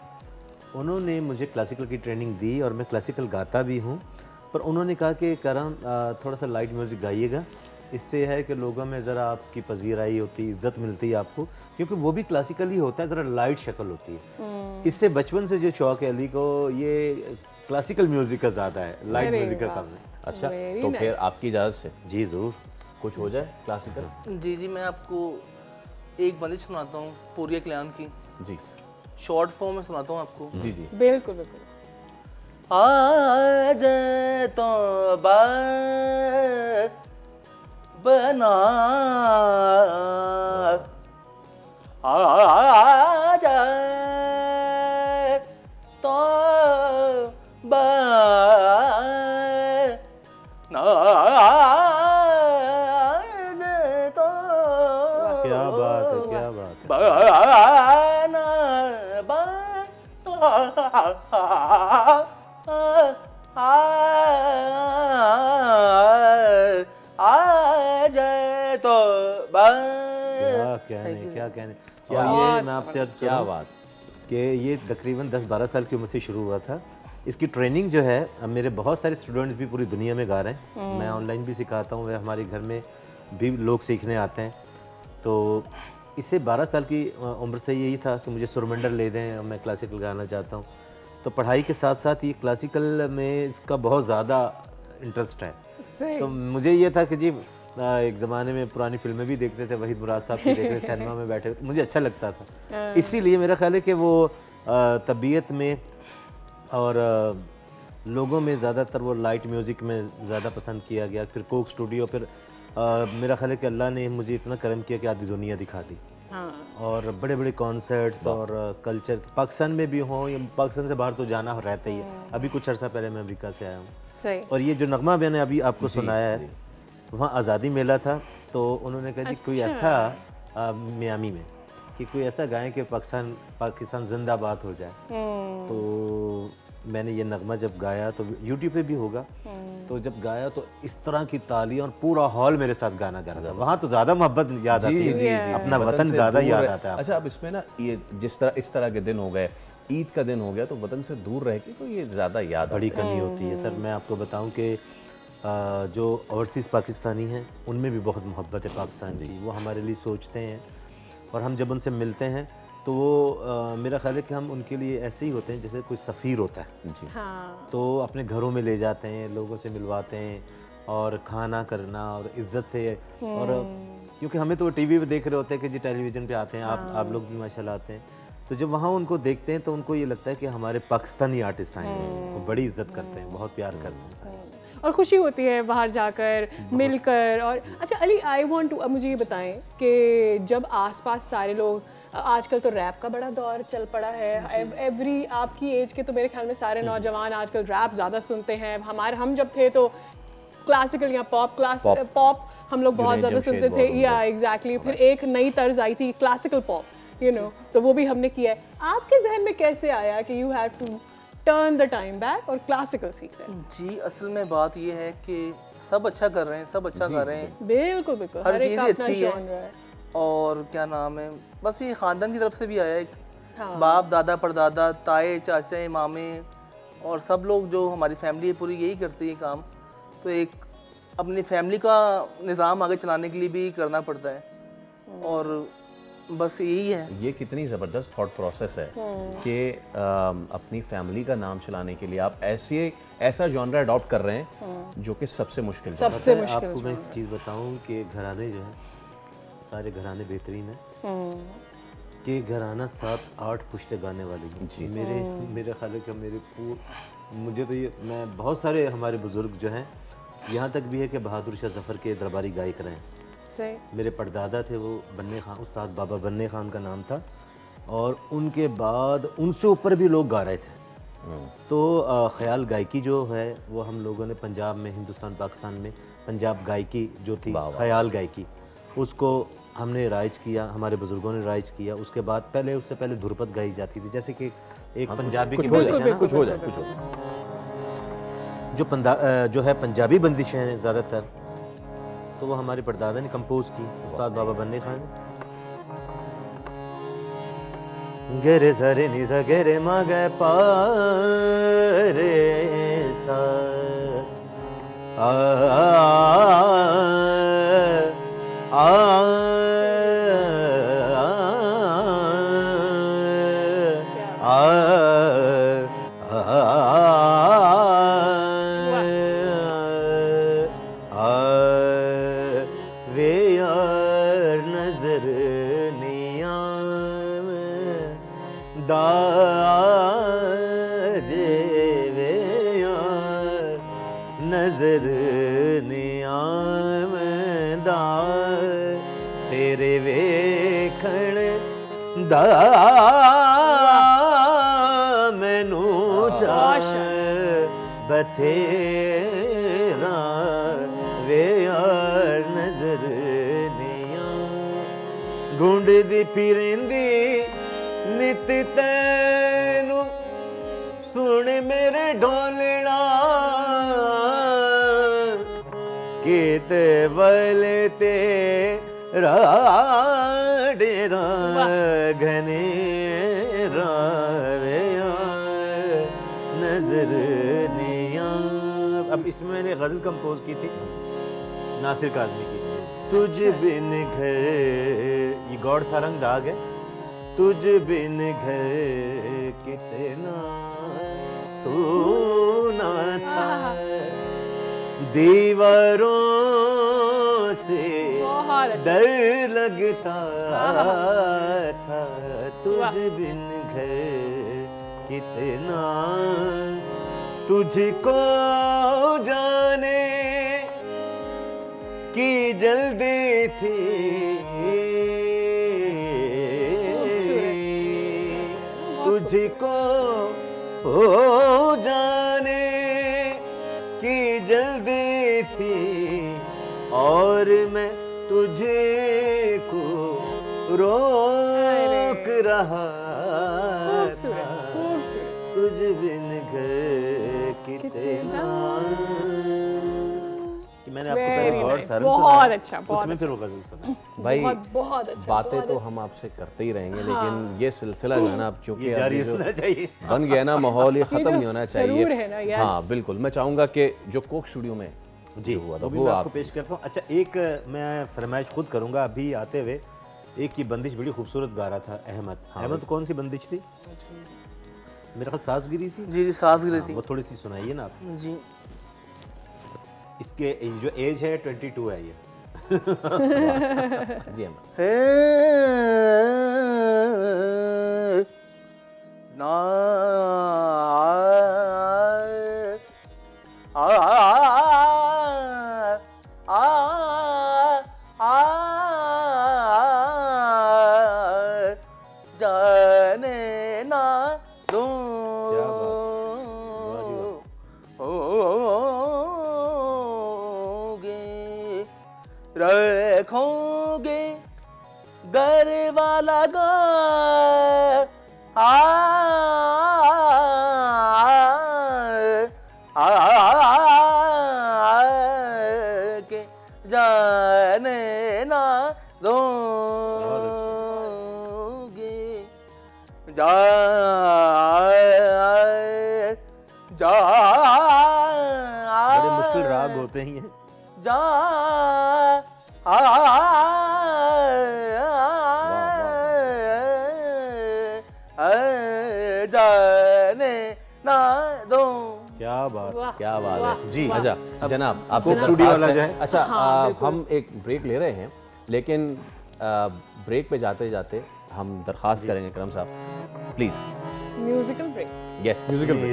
उन्होंने मुझे क्लासिकल की ट्रेनिंग दी और मैं क्लासिकल गाता भी हूँ, पर उन्होंने कहा कि करम थोड़ा सा लाइट म्यूज़िक गाइएगा, इससे है कि लोगों में ज़रा आपकी पजीराई होती है, इज़्ज़त मिलती है आपको, क्योंकि वो भी क्लासिकल ही होता है, ज़रा लाइट शक्ल होती है। इससे बचपन से जो शौक है अली को, ये क्लासिकल म्यूज़िक का ज़्यादा है, लाइट म्यूज़िक का कम है। अच्छा, तो फिर आपकी इजाज़त से जी ज़रूर कुछ हो जाए क्लासिकल। जी जी, मैं आपको एक बंदिश सुनाता हूँ पूरी कल्याण की, जी शॉर्ट फॉर्म में सुनाता हूँ आपको। जी जी बिल्कुल बिल्कुल। आज तो बना आज तो क्या बात है, क्या बात है। क्या कहने। और ये मैं आपसे अर्ज क्या बात कि ये तकरीबन 10-12 साल की उम्र से शुरू हुआ था। इसकी ट्रेनिंग जो है, अब मेरे बहुत सारे स्टूडेंट्स भी पूरी दुनिया में गा रहे हैं, मैं ऑनलाइन भी सिखाता हूँ, वह हमारे घर में भी लोग सीखने आते हैं। तो इससे 12 साल की उम्र से यही था कि मुझे सुरमंडल ले दें और मैं क्लासिकल गाना चाहता हूँ। तो पढ़ाई के साथ साथ ये क्लासिकल में इसका बहुत ज़्यादा इंटरेस्ट है। तो मुझे ये था कि जी एक ज़माने में पुरानी फिल्में भी देखते थे, वहीद मुराद साहब की देख रहे सिनेमा में बैठे, तो मुझे अच्छा लगता था। इसीलिए मेरा ख्याल है कि वो तबीयत में और लोगों में ज़्यादातर वो लाइट म्यूज़िक में ज़्यादा पसंद किया गया। फिर कोक स्टूडियो, फिर मेरा ख्याल है कि अल्लाह ने मुझे इतना करम किया कि आधी दुनिया दिखा दी। और बड़े बड़े कॉन्सर्ट्स और कल्चर पाकिस्तान में भी हों या पाकिस्तान से बाहर तो जाना रहता ही है। अभी कुछ अर्सा पहले मैं अमेरिका से आया हूँ। और ये जो नगमा मैंने अभी आपको सुनाया है, वहाँ आज़ादी मेला था, तो उन्होंने कहा जी कोई अच्छा मियामी में कि कोई ऐसा गाएं कि पाकिस्तान जिंदाबाद हो जाए। तो मैंने ये नगमा जब गाया, तो यूट्यूब पे भी होगा, तो जब गाया तो इस तरह की तालियां और पूरा हॉल मेरे साथ गाना गा रहा था। वहाँ तो ज़्यादा मोहब्बत याद आती है, अपना वतन ज़्यादा याद आता है। अच्छा, अब इसमें ना ये इस तरह के दिन हो गए, ईद का दिन हो गया, तो वतन से दूर रह के तो ये ज़्यादा याद बड़ी कमी होती है। सर मैं आपको बताऊं कि जो ओवरसीज़ पाकिस्तानी हैं उनमें भी बहुत मोहब्बत है पाकिस्तान की, वो हमारे लिए सोचते हैं, और हम जब उनसे मिलते हैं तो वो मेरा ख्याल है कि हम उनके लिए ऐसे ही होते हैं जैसे कोई सफ़ीर होता है जी। तो अपने घरों में ले जाते हैं, लोगों से मिलवाते हैं, और खाना करना और इज़्ज़त से, और क्योंकि हमें तो टीवी पे देख रहे होते हैं कि जी टेलीविज़न पे आते हैं, आप लोग भी माशाल्लाह आते हैं, तो जब वहाँ उनको देखते हैं तो उनको ये लगता है कि हमारे पाकिस्तानी आर्टिस्ट आए हैं, वो बड़ी इज्जत करते हैं, बहुत प्यार करते हैं, और खुशी होती है बाहर जाकर मिलकर। और अच्छा अली, आई वांट टू, अब मुझे ये बताएं कि जब आसपास सारे लोग, आजकल तो रैप का बड़ा दौर चल पड़ा है, एवरी आपकी एज के तो मेरे ख्याल में सारे नौजवान आजकल रैप ज़्यादा सुनते हैं। हम जब थे तो क्लासिकल या पॉप हम लोग बहुत ज़्यादा सुनते थे, या एग्जैक्टली। फिर एक नई तर्ज आई थी क्लासिकल पॉप, तो वो भी हमने किया है। आपके जहन में कैसे आया कि you have to turn the time back और क्लासिकल सीख रहे हैं? जी, असल में बात ये है कि सब अच्छा कर रहे हैं, सब अच्छा कर रहे हैं, बिल्कुल बिल्कुल, हर चीज़ अच्छी है। और क्या नाम है, बस ये ख़ानदान की तरफ से भी आया है, बाप दादा परदादा ताए चाचे मामे और सब लोग जो हमारी फैमिली है पूरी यही करती है काम। तो एक अपनी फैमिली का निज़ाम आगे चलाने के लिए भी करना पड़ता है, और बस यही है। ये कितनी ज़बरदस्त थॉट प्रोसेस है कि अपनी फैमिली का नाम चलाने के लिए आप ऐसा जॉनरा अडॉप्ट कर रहे हैं जो कि सबसे मुश्किल है। आपको मैं एक चीज़ बताऊं कि घराने जो है सारे घराने बेहतरीन हैं, कि घराना 7-8 पुश्ते गाने वाले जी। मेरे ख्याल है कि मुझे तो ये, मैं बहुत सारे हमारे बुज़ुर्ग जो हैं, यहाँ तक भी है कि बहादुर शाह ज़फ़र के दरबारी गायक रहे हैं। मेरे परदादा थे वो बन्ने खान, उस्ताद बाबा बन्ने खान का नाम था, और उनके बाद उनसे ऊपर भी लोग गा रहे थे। तो ख़याल गायकी जो है वो हम लोगों ने पंजाब में, हिंदुस्तान पाकिस्तान में पंजाब गायकी जो थी ख़याल गायकी, उसको हमने राइज किया, हमारे बुजुर्गों ने राइज किया। उसके बाद पहले, उससे पहले ध्रुपद गाई जाती थी, जैसे कि एक पंजाबी की बंदिश है ना, कुछ हो जाए जो है पंजाबी बंदिशें हैं ज़्यादातर, तो वो हमारे परदादा ने कंपोज की, उस्ताद बाबा बन्ने खान ने। गेरे सरे नि सा गेरे मा गे पा रे सा आ आ नजर नियामदा तेरे वेखण दा मैनू चाह बथेरा वे यार नजर निया ढूंढदी फिरंदी नित तैनू सुन मेरे ढोलना किते वले ते डेरा घने रावे नजर निया। अब इसमें मैंने गज़ल कंपोज की थी नासिर काज़मी की, तुझ बिन घर, ये गौड़ सारंग राग है। तुझ बिन घर कितना सोना था, दीवारों से डर लगता था, तुझ बिन घर कितना तुझको जाने की जल्दी थी, तुझको हो जाने की जल्दी थी और मैं तुझे को रोक रहा था, तुझ बिन घर कितना। मैंने आपको पहले गौर सारंग बहुत अच्छा, उसमें फिर वो गजल सुना। भाई बहुत अच्छा, बातें तो हम आपसे करते ही रहेंगे, लेकिन ये सिलसिला जो है ना, अब क्योंकि जारी होना चाहिए, बन गया ना माहौल, ये खत्म नहीं होना चाहिए। है हाँ बिल्कुल, मैं चाहूंगा कि जो कोक स्टूडियो में जी हुआ था वो मैं आपको पेश करता हूँ। अच्छा, एक मैं फरमाइश खुद करूँगा अभी आते हुए। एक की बंदिश बड़ी खूबसूरत गा रहा था अहमद। अहमद कौन सी बंदिश थी? मेरा ख्याल सासगिरी थी। जी जी सासगिरी थी। वो थोड़ी सी सुनाइए ना आप जी। इसके जो एज है 22 है ये। जी अहमद। ना जाने ना दो रखोगे घर वाला गा के जाने ना दोगे जा बड़े मुश्किल राग होते ही हैं। जा जाने ना दो। क्या बात है जी। अच्छा जनाब, आपसे स्टूडियो वाला जो है, अच्छा हम एक ब्रेक ले रहे हैं, लेकिन ब्रेक पे जाते जाते हम दरख्वास्त करेंगे करम साहब please musical break. Yes, musical break.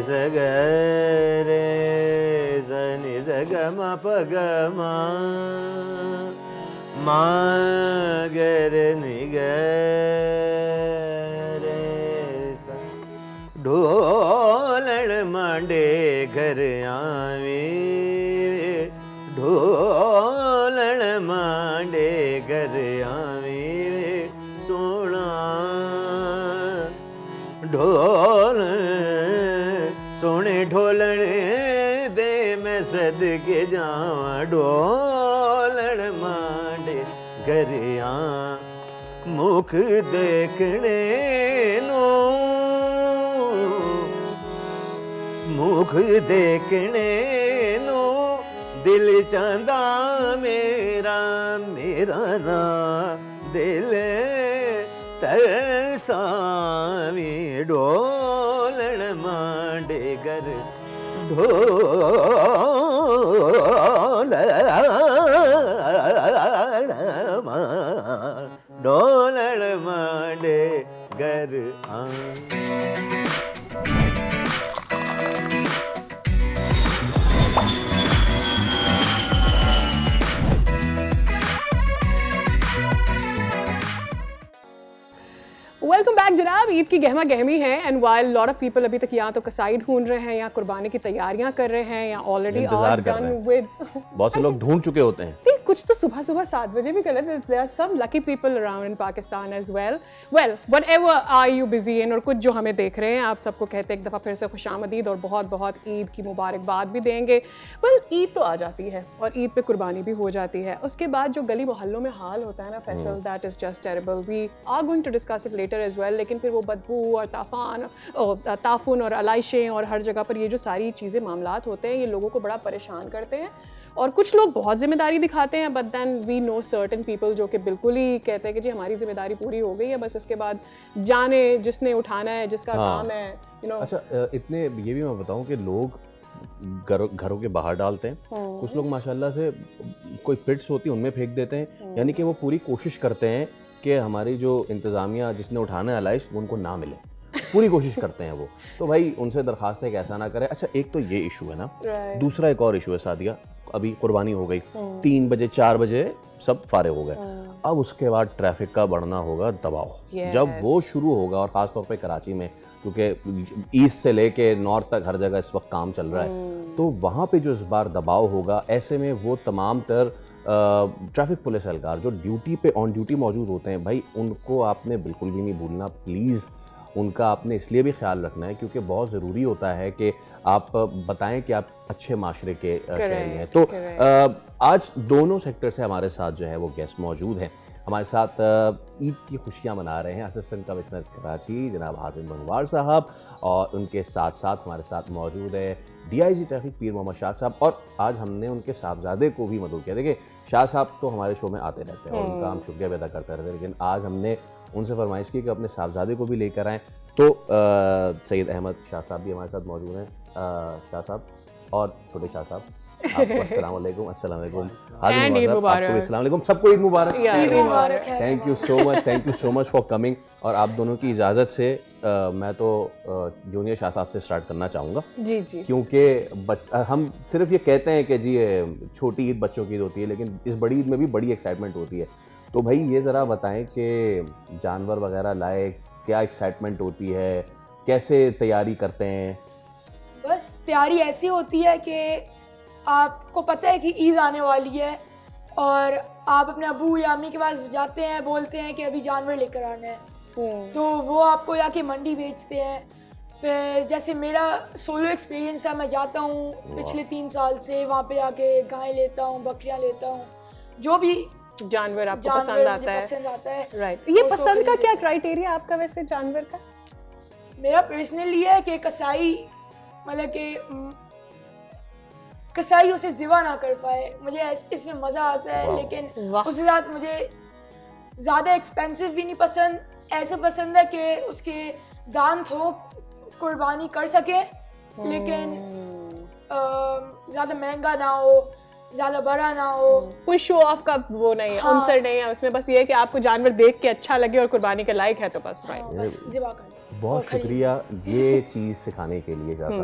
ढोलण मांडे घर आवे, ढोलण मांडे घर आवे, ढोल सोने ढोलण दे मैं सदके जावा ढोलण मांडे गरिया मुख देखने नो मुख देखने नो दिल चांदा मेरा मेरा ना दिल तरसावी ढोलण मांडे गर ढोलण मांडे गर वेलकम बैक जनाब। ईद की गहमा गहमी है and while lot of people अभी तक या तो कसाई ढूंढ रहे हैं या कुर्बानी की तैयारियां कर रहे हैं या ऑलरेडी आर डन विद। बहुत से लोग ढूंढ चुके होते हैं। कुछ तो सुबह 7 बजे भी कर लेते हैं। There are some lucky people around in Pakistan as well whatever are you busy in. और कुछ जो हमें देख रहे हैं, आप सबको कहते हैं एक दफ़ा फिर से खुशामदीद और बहुत बहुत ईद की मुबारकबाद भी देंगे। वेल ईद तो आ जाती है और ईद पे कुर्बानी भी हो जाती है। उसके बाद जो गली मोहल्लों में हाल होता है ना Faisal, that is just terrible. We are going to discuss it later as well. लेकिन फिर वो बदबू और ताफुन और अलाइशें और हर जगह पर ये जो सारी चीज़ें मामलात होते हैं, ये लोगों को बड़ा परेशान करते हैं। और कुछ लोग बहुत जिम्मेदारी दिखाते हैं, but then we know certain people जो कि बिल्कुल ही कहते हैं कि जी हमारी जिम्मेदारी पूरी हो गई है, बस उसके बाद जाने जिसने उठाना है, जिसका काम है, यू नो। अच्छा, इतने ये भी मैं बताऊं कि लोग घरों के बाहर डालते हैं। कुछ लोग माशाल्लाह से कोई पिट्स होती है उनमें फेंक देते हैं। यानी कि वो पूरी कोशिश करते हैं कि हमारी जो इंतज़ामिया जिसने उठाना है अलाइश उनको ना मिले, पूरी कोशिश करते हैं वो। तो भाई उनसे दरख्वास्त है कि ऐसा ना करें। अच्छा, एक तो ये इशू है ना, दूसरा एक और इशू है सादिया। अभी कुर्बानी हो गई, 3 बजे 4 बजे सब फारिग हो गए। अब उसके बाद ट्रैफिक का बढ़ना होगा दबाव। जब वो शुरू होगा, और ख़ास तौर पे कराची में, क्योंकि ईस्ट से लेके नॉर्थ तक हर जगह इस वक्त काम चल रहा है, तो वहाँ पे जो इस बार दबाव होगा, ऐसे में वो तमाम तर ट्रैफिक पुलिस एहलकार जो ड्यूटी पे ऑन ड्यूटी मौजूद होते हैं, भाई उनको आपने बिल्कुल भी नहीं भूलना। प्लीज़ उनका आपने इसलिए भी ख्याल रखना है क्योंकि बहुत ज़रूरी होता है कि आप बताएं कि आप अच्छे माशरे के शहरी हैं। तो आज दोनों सेक्टर से हमारे साथ जो है वो गेस्ट मौजूद हैं। हमारे साथ ईद की खुशियां मना रहे हैं असिस्टेंट कमिश्नर कराची जनाब हासिम बनवार साहब, और उनके साथ साथ हमारे साथ मौजूद है DIG ट्रैफिक पीर मोहम्मद शाह साहब। और आज हमने उनके साहबजादे को भी मदद किया। देखिए, शाह साहब तो हमारे शो में आते रहते हैं और उनका हम शुक्रिया अदा करते रहते हैं, लेकिन आज हमने उनसे फरमाइश की कि अपने साहबजादे को भी लेकर आएँ। तो सैयद अहमद शाह साहब भी हमारे साथ मौजूद हैं। शाह साहब और छोटे शाह साहब, आपको अस्सलाम वालेकुम। अस्सलाम वालेकुम। आपको भी अस्सलाम वालेकुम। सबको ईद मुबारक। Thank you so much, thank you so much for coming. और आप दोनों की इजाज़त से मैं तो जूनियर शाह साहब से स्टार्ट करना चाहूँगा। जी जी। क्योंकि हम सिर्फ ये कहते हैं कि जी छोटी ईद बच्चों की ईद होती है, लेकिन इस बड़ी ईद में भी बड़ी एक्साइटमेंट होती है। तो भाई ये ज़रा बताएं कि जानवर वगैरह लाए, क्या एक्साइटमेंट होती है, कैसे तैयारी करते हैं? बस तैयारी ऐसी होती है कि आपको पता है कि ईद आने वाली है और आप अपने अबू या अम्मी के पास जाते हैं, बोलते हैं कि अभी जानवर लेकर आना है, तो वो आपको जाके मंडी बेचते हैं। फिर जैसे मेरा सोलो एक्सपीरियंस था, मैं जाता हूँ पिछले 3 साल से, वहाँ पे जाके गाय लेता हूँ, बकरियाँ लेता हूँ, जो भी जानवर आपको पसंद आता है। राइट। ये पसंद का क्या क्राइटेरिया आपका वैसे जानवर का? मेरा पर्सनली है कि कसाई, मतलब कि कसाई उसे ज़िबा ना कर पाए, मुझे इसमें मज़ा आता है। लेकिन उसके साथ मुझे ज़्यादा एक्सपेंसिव भी नहीं पसंद, ऐसे पसंद है कि उसके दान थोक कुर्बानी कर सके, लेकिन ज़्यादा महंगा ना हो, ज़्यादा बड़ा ना हो। कोई शो ऑफ का वो नहीं है, आंसर नहीं है उसमें। बस ये है कि आपको जानवर देख के अच्छा लगे और कुर्बानी के लायक है तो बस। राइट। बहुत शुक्रिया ये चीज़ सिखाने के लिए चाहता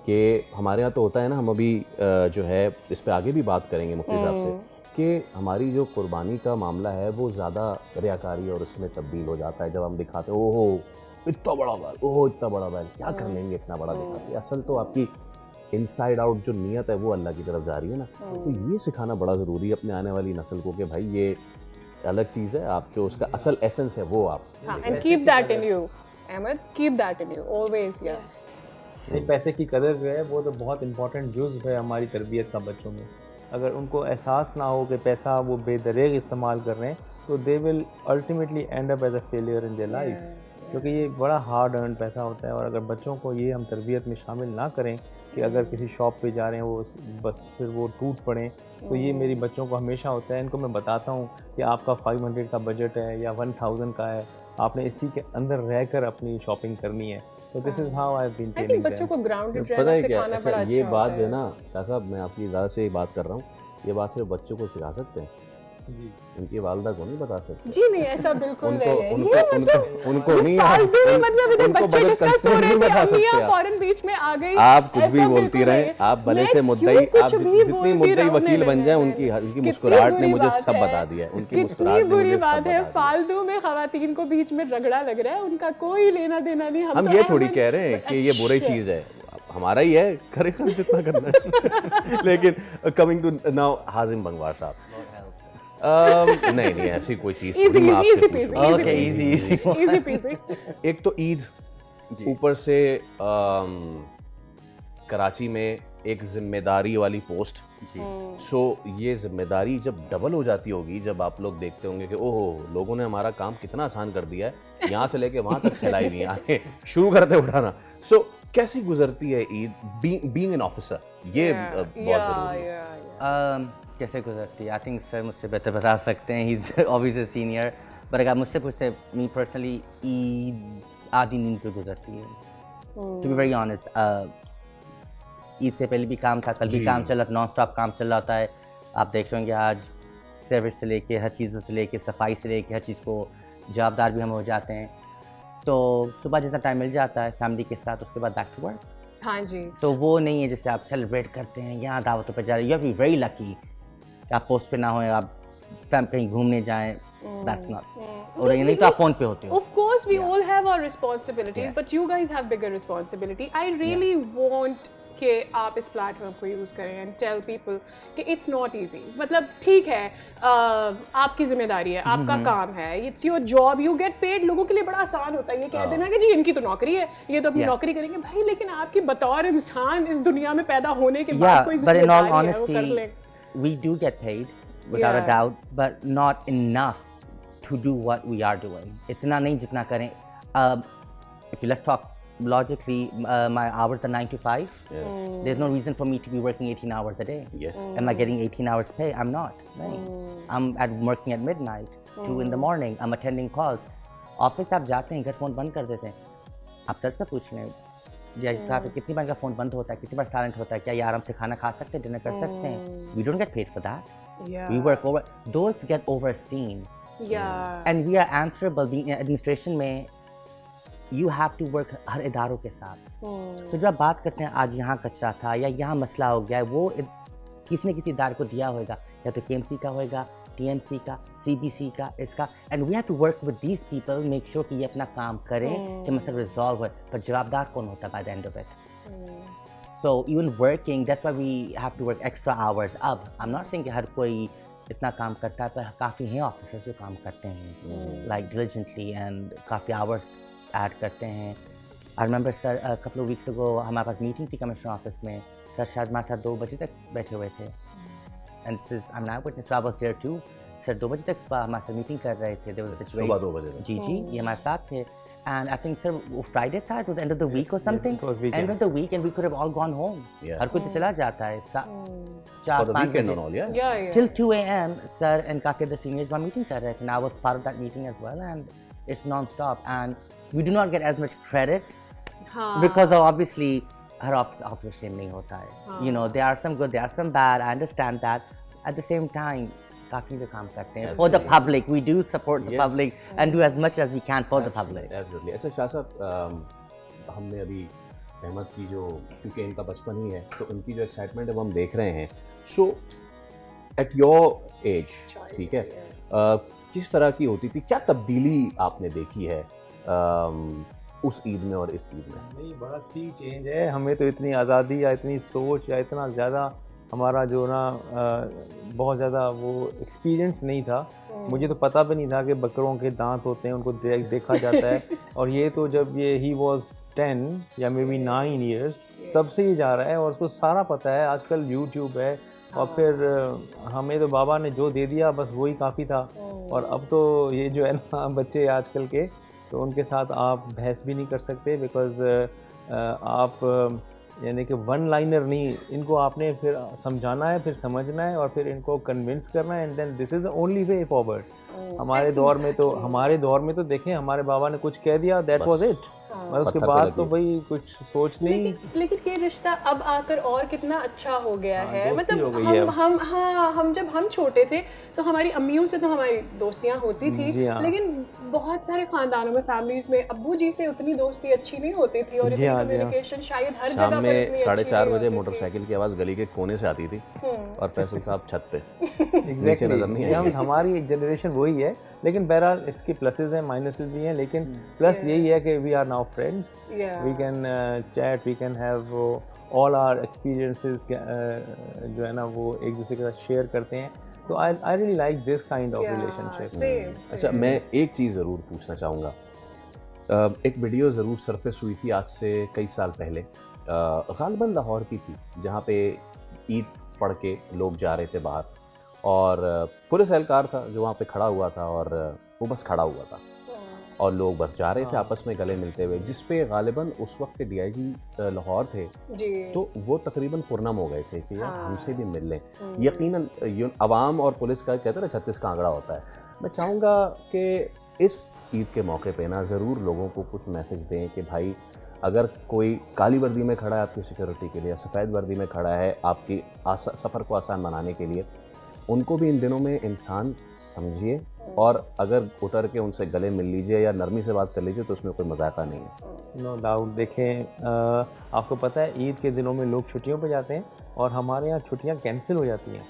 कि हमारे यहाँ तो होता है ना, हम अभी जो है इस पे आगे भी बात करेंगे मुफ्ती साहब से, कि हमारी जो कुर्बानी का मामला है वो ज़्यादा रियाकारी और उसमें तब्दील हो जाता है जब हम दिखाते हैं ओहो इतना बड़ा बैल, ओहो इतना बड़ा बैल, क्या कर लेंगे इतना बड़ा दिखाते। असल तो आपकी इनसाइड आउट जो नीयत है वो अल्लाह की तरफ जा रही है ना। तो ये सिखाना बड़ा ज़रूरी है अपने आने वाली नस्ल को कि भाई ये अलग चीज़ है, आप जो उसका असल एसेंस है वो आप and keep that in you Ahmed, keep that in you always. या नहीं, पैसे की कदर जो है वो तो बहुत इंपॉर्टेंट जुज़्व है हमारी तरबियत का बच्चों में। अगर उनको एहसास ना हो कि पैसा वो बेदरेग इस्तेमाल कर रहे हैं तो they will ultimately end up as a failure in their life, क्योंकि ये बड़ा हार्ड अर्न पैसा होता है। और अगर बच्चों को ये हम तरबियत में शामिल ना करें कि अगर किसी शॉप पे जा रहे हैं वो बस फिर वो टूट पड़ें, तो ये मेरी बच्चों को हमेशा होता है। इनको मैं बताता हूँ कि आपका 500 का बजट है या 1000 का है, आपने इसी के अंदर रहकर अपनी शॉपिंग करनी है। तो this is how I have been training बच्चों को ग्राउंडेड पता रहना है क्या, सिखाना अच्छा, बड़ा अच्छा ये बात होता है है। ना शाह साहब, मैं आपकी इजाज़त से ये बात कर रहा हूँ, ये बात सिर्फ बच्चों को सिखा सकते हैं, उनकी वालदा को नहीं बता सकते। जी नहीं, ऐसा बिल्कुल नहीं है। उनको ये उनको मतलब उनको नहीं फालतू में मतलब इधर उनको बच्चे बजट डिस्कस हो कंसेप्ट रहे नहीं थे, बता अम्मियाँ सकते आप। फौरन बीच में आ गई। आप कुछ भी ऐसा बोलती बिल्कुल रहें, नहीं है। आप भले मैं से मुद्दई, क्यों आप कुछ भी जितनी बोलती मुद्दई रहूं, वकील नहीं, बन जाए, नहीं, उनकी नहीं। उनकी कितनी मुस्कुराहट ने बुरी मुझे बात सब है। बता दिया है, उनकी कितनी मुस्कुराहट ने बुरी मुझे सब बात बता है। दिया। फालतू में खवातीन को बीच में रगड़ा लग रहा है, उनका कोई लेना देना नहीं। हम तो ये थोड़ी अहमद- कह रहे हैं कि ये बुरी चीज़ है, हमारा ही है, करें जितना करना है। लेकिन कमिंग टू नाउ हाजिम बंगवार साहब, नहीं ऐसी कोई चीज़ Easy, थोड़ी मैं आपसे easy पूछूं। peasy, Okay, easy peasy। एक तो ईद, ऊपर से कराची में एक जिम्मेदारी वाली पोस्ट, सो ये जिम्मेदारी जब डबल हो जाती होगी, जब आप लोग देखते होंगे कि ओह लोगों ने हमारा काम कितना आसान कर दिया है, यहाँ से लेके वहाँ तक फैलाई नहीं आगे शुरू करते उठाना। सो कैसी गुजरती है ईद बीइंग एन ऑफिसर, ये बहुत ज़रूरी है। कैसे गुजरती है, आई थिंक सर मुझसे बेहतर बता सकते हैं, he is obviously senior, but अगर मुझसे पूछते मी पर्सनली, ईद आधी नींद पे गुजरती है, to be very honest. Eid से पहले भी काम था, कल भी काम चल रहा था, नॉन स्टॉप काम चल रहा होता है। आप देख रहे होंगे आज सर्विस से लेके हर चीज़ों से लेके सफाई से लेके हर चीज़ को जवाबदार भी हम हो जाते हैं। तो सुबह जितना टाइम मिल जाता है फैमिली के साथ, उसके बाद बैक टू वर्क। हाँ जी। तो वो नहीं है जैसे आप सेलिब्रेट करते हैं यहाँ दावतों पे जा रहे, you have be very lucky कि आप पोस्ट पे ना हो, आप कहीं घूमने जाएं, दैट्स नॉट, और ये नहीं तो आप फोन पे होते हो। Of course we all have our responsibilities, but you guys have bigger responsibility. I really want कि आप इस प्लेटफॉर्म को यूज़ करें एंड टेल पीपल कि इट्स नॉट ईजी। मतलब ठीक है, आपकी जिम्मेदारी है, आपका काम है, it's your job, you get paid. लोगों के लिए बड़ा आसान होता है ये कह देना कि जी इनकी तो नौकरी है, ये तो अपनी नौकरी करेंगे भाई, लेकिन आपकी बतौर इंसान इस दुनिया में पैदा होने के बाद कोई जिम्मेदारी है वो कर लें। We do get paid without a doubt, but not enough to do what we are doing. इतना नहीं जितना करें। If you let's talk logically, my hours are 9 to 5. There's no reason for me to be working 18 hours a day. Yes. Am I getting 18 hours pay? I'm not. Right. I'm working at midnight, 2 in the morning. I'm attending calls. Office आप जाते हैं, घर फ़ोन बंद कर देते हैं। आप सर से पूछ लें, कितनी बार का फ़ोन बंद होता है, कितनी बार साइलेंट होता है, क्या ये आराम से खाना खा सकते हैं, डिनर कर सकते हैं? We don't get paid for that. We work over. Those get overseen. And we are answerable. Being in administration में you have to work हर इदारों के साथ। तो जब आप बात करते हैं आज यहाँ कचरा था या यहाँ मसला हो गया है, वो किसी न किसी इदारे को दिया होगा, या तो KMC का होगा, TMC का, CBC का, इसका, and we have to work with these people, make sure कि ये अपना काम करें कि मसला रिजॉल्व हो। पर जवाबदार कौन होता है by the end of it? So even working, that's why we have to work extra hours. अब I'm not saying कि हर कोई इतना काम करता है, पर काफ़ी हैं ऑफिसर्स जो काम करते हैं like diligently and काफ़ी hours ऐड करते हैं। I remember sir a couple of weeks ago हमारे पास मीटिंग थी कमिश्नर ऑफिस में, सर शायद हमारे साथ 2 बजे तक बैठे हुए थे, and since I'm not witness, so I was there too. Sir 2 बजे तक हमारे साथ मीटिंग कर रहे थे, सुबह 2 बजे तक। जी ये हमारे साथ थे, and I think sir वो Friday था, it was the end of the week or something, end of the week, and we could have all gone home. हर कोई तो चला जाता है 4-5 बजे till 2 a.m. sir and काफ़ी other seniors वहाँ मीटिंग कर रहे थे, and I was part of that meeting as well, and it's non-stop, and we do not get as much credit because of obviously her officer same नहीं होता है, you know, there are some good, there are some bad, I understand that, at the same time काफ़ी जो काम करते हैं for the public, we do support the public and do as much as we can for the public. Absolutely. अच्छा शाह साहब, हमने अभी अहमद की जो, क्योंकि इनका बचपन ही है तो इनकी जो एक्साइटमेंट है वो हम देख रहे हैं, सो एट योर एज, ठीक है, किस तरह की होती थी, क्या तब्दीली आपने देखी है उस ईद में और इस ईद में? नहीं, बड़ा सी चेंज है। हमें तो इतनी आज़ादी या इतनी सोच या इतना ज़्यादा हमारा जो ना बहुत ज़्यादा वो एक्सपीरियंस नहीं था। मुझे तो पता भी नहीं था कि बकरों के दांत होते हैं, उनको देखा जाता है। और ये तो जब ये ही वॉज 10 या मे बी 9 ईयर्स तब से ही जा रहा है और उसको सारा पता है। आजकल यूट्यूब है और फिर हमें तो बाबा ने जो दे दिया बस वही काफ़ी था। और अब तो ये जो है ना बच्चे आजकल के, तो उनके साथ आप बहस भी नहीं कर सकते, बिकॉज़ आप यानी कि वन लाइनर नहीं, इनको आपने फिर समझाना है, फिर समझना है और फिर इनको कन्विंस करना है, and then this is the only way forward. हमारे दौर में तो देखें, हमारे बाबा ने कुछ कह दिया, दैट वाज इट। मतलब उसके बाद तो भाई कुछ सोच नहीं। लेकिन ये रिश्ता अब आकर और कितना अच्छा हो गया है। मतलब हम जब हम छोटे थे तो हमारी अम्मियों से तो हमारी दोस्तियां होती थी, लेकिन बहुत सारे खानदानों में, फैमिलीज में अब्बू जी से उतनी दोस्ती अच्छी नहीं होती थी और इतनी कम्युनिकेशन शायद हर जगह पर इतनी अच्छी 4:30 बजे मोटरसाइकिल की आवाज़ गली के कोने से आती थी और फैसल साहब छत पे नीचे नजर नहीं आई। हमारी जनरेशन वही है, लेकिन बहरहाल इसकी प्लसेस हैं, माइनसेस भी हैं, लेकिन प्लस यही है कि we are now friends, we can chat, we can have all our experiences जो है ना वो एक दूसरे के साथ शेयर करते हैं। तो I really like this kind of relationship. अच्छा, मैं एक चीज़ ज़रूर पूछना चाहूँगा। एक वीडियो ज़रूर सरफेस हुई थी आज से कई साल पहले, गालिबन लाहौर की थी, जहाँ पे ईद पढ़ के लोग जा रहे थे बाहर और पुलिस एहलकार था जो वहाँ पे खड़ा हुआ था और वो बस खड़ा हुआ था और लोग बस जा रहे थे आपस में गले मिलते हुए, जिस पे गालिबन उस वक्त के DIG लाहौर थे तो वो तकरीबन पुरनम हो गए थे कि यार हमसे भी मिल लें। यकीनन अवाम और पुलिस का कहते हैं ना 36 का आंकड़ा होता है। मैं चाहूँगा कि इस ईद के मौके पे ना ज़रूर लोगों को कुछ मैसेज दें कि भाई अगर कोई काली वर्दी में खड़ा है आपकी सिक्योरिटी के लिए, सफ़ेद वर्दी में खड़ा है आपकी सफ़र को आसान बनाने के लिए, उनको भी इन दिनों में इंसान समझिए और अगर उतर के उनसे गले मिल लीजिए या नरमी से बात कर लीजिए तो उसमें कोई मजाका नहीं है। No doubt. देखें, आपको पता है ईद के दिनों में लोग छुट्टियों पे जाते हैं और हमारे यहाँ छुट्टियाँ कैंसिल हो जाती हैं।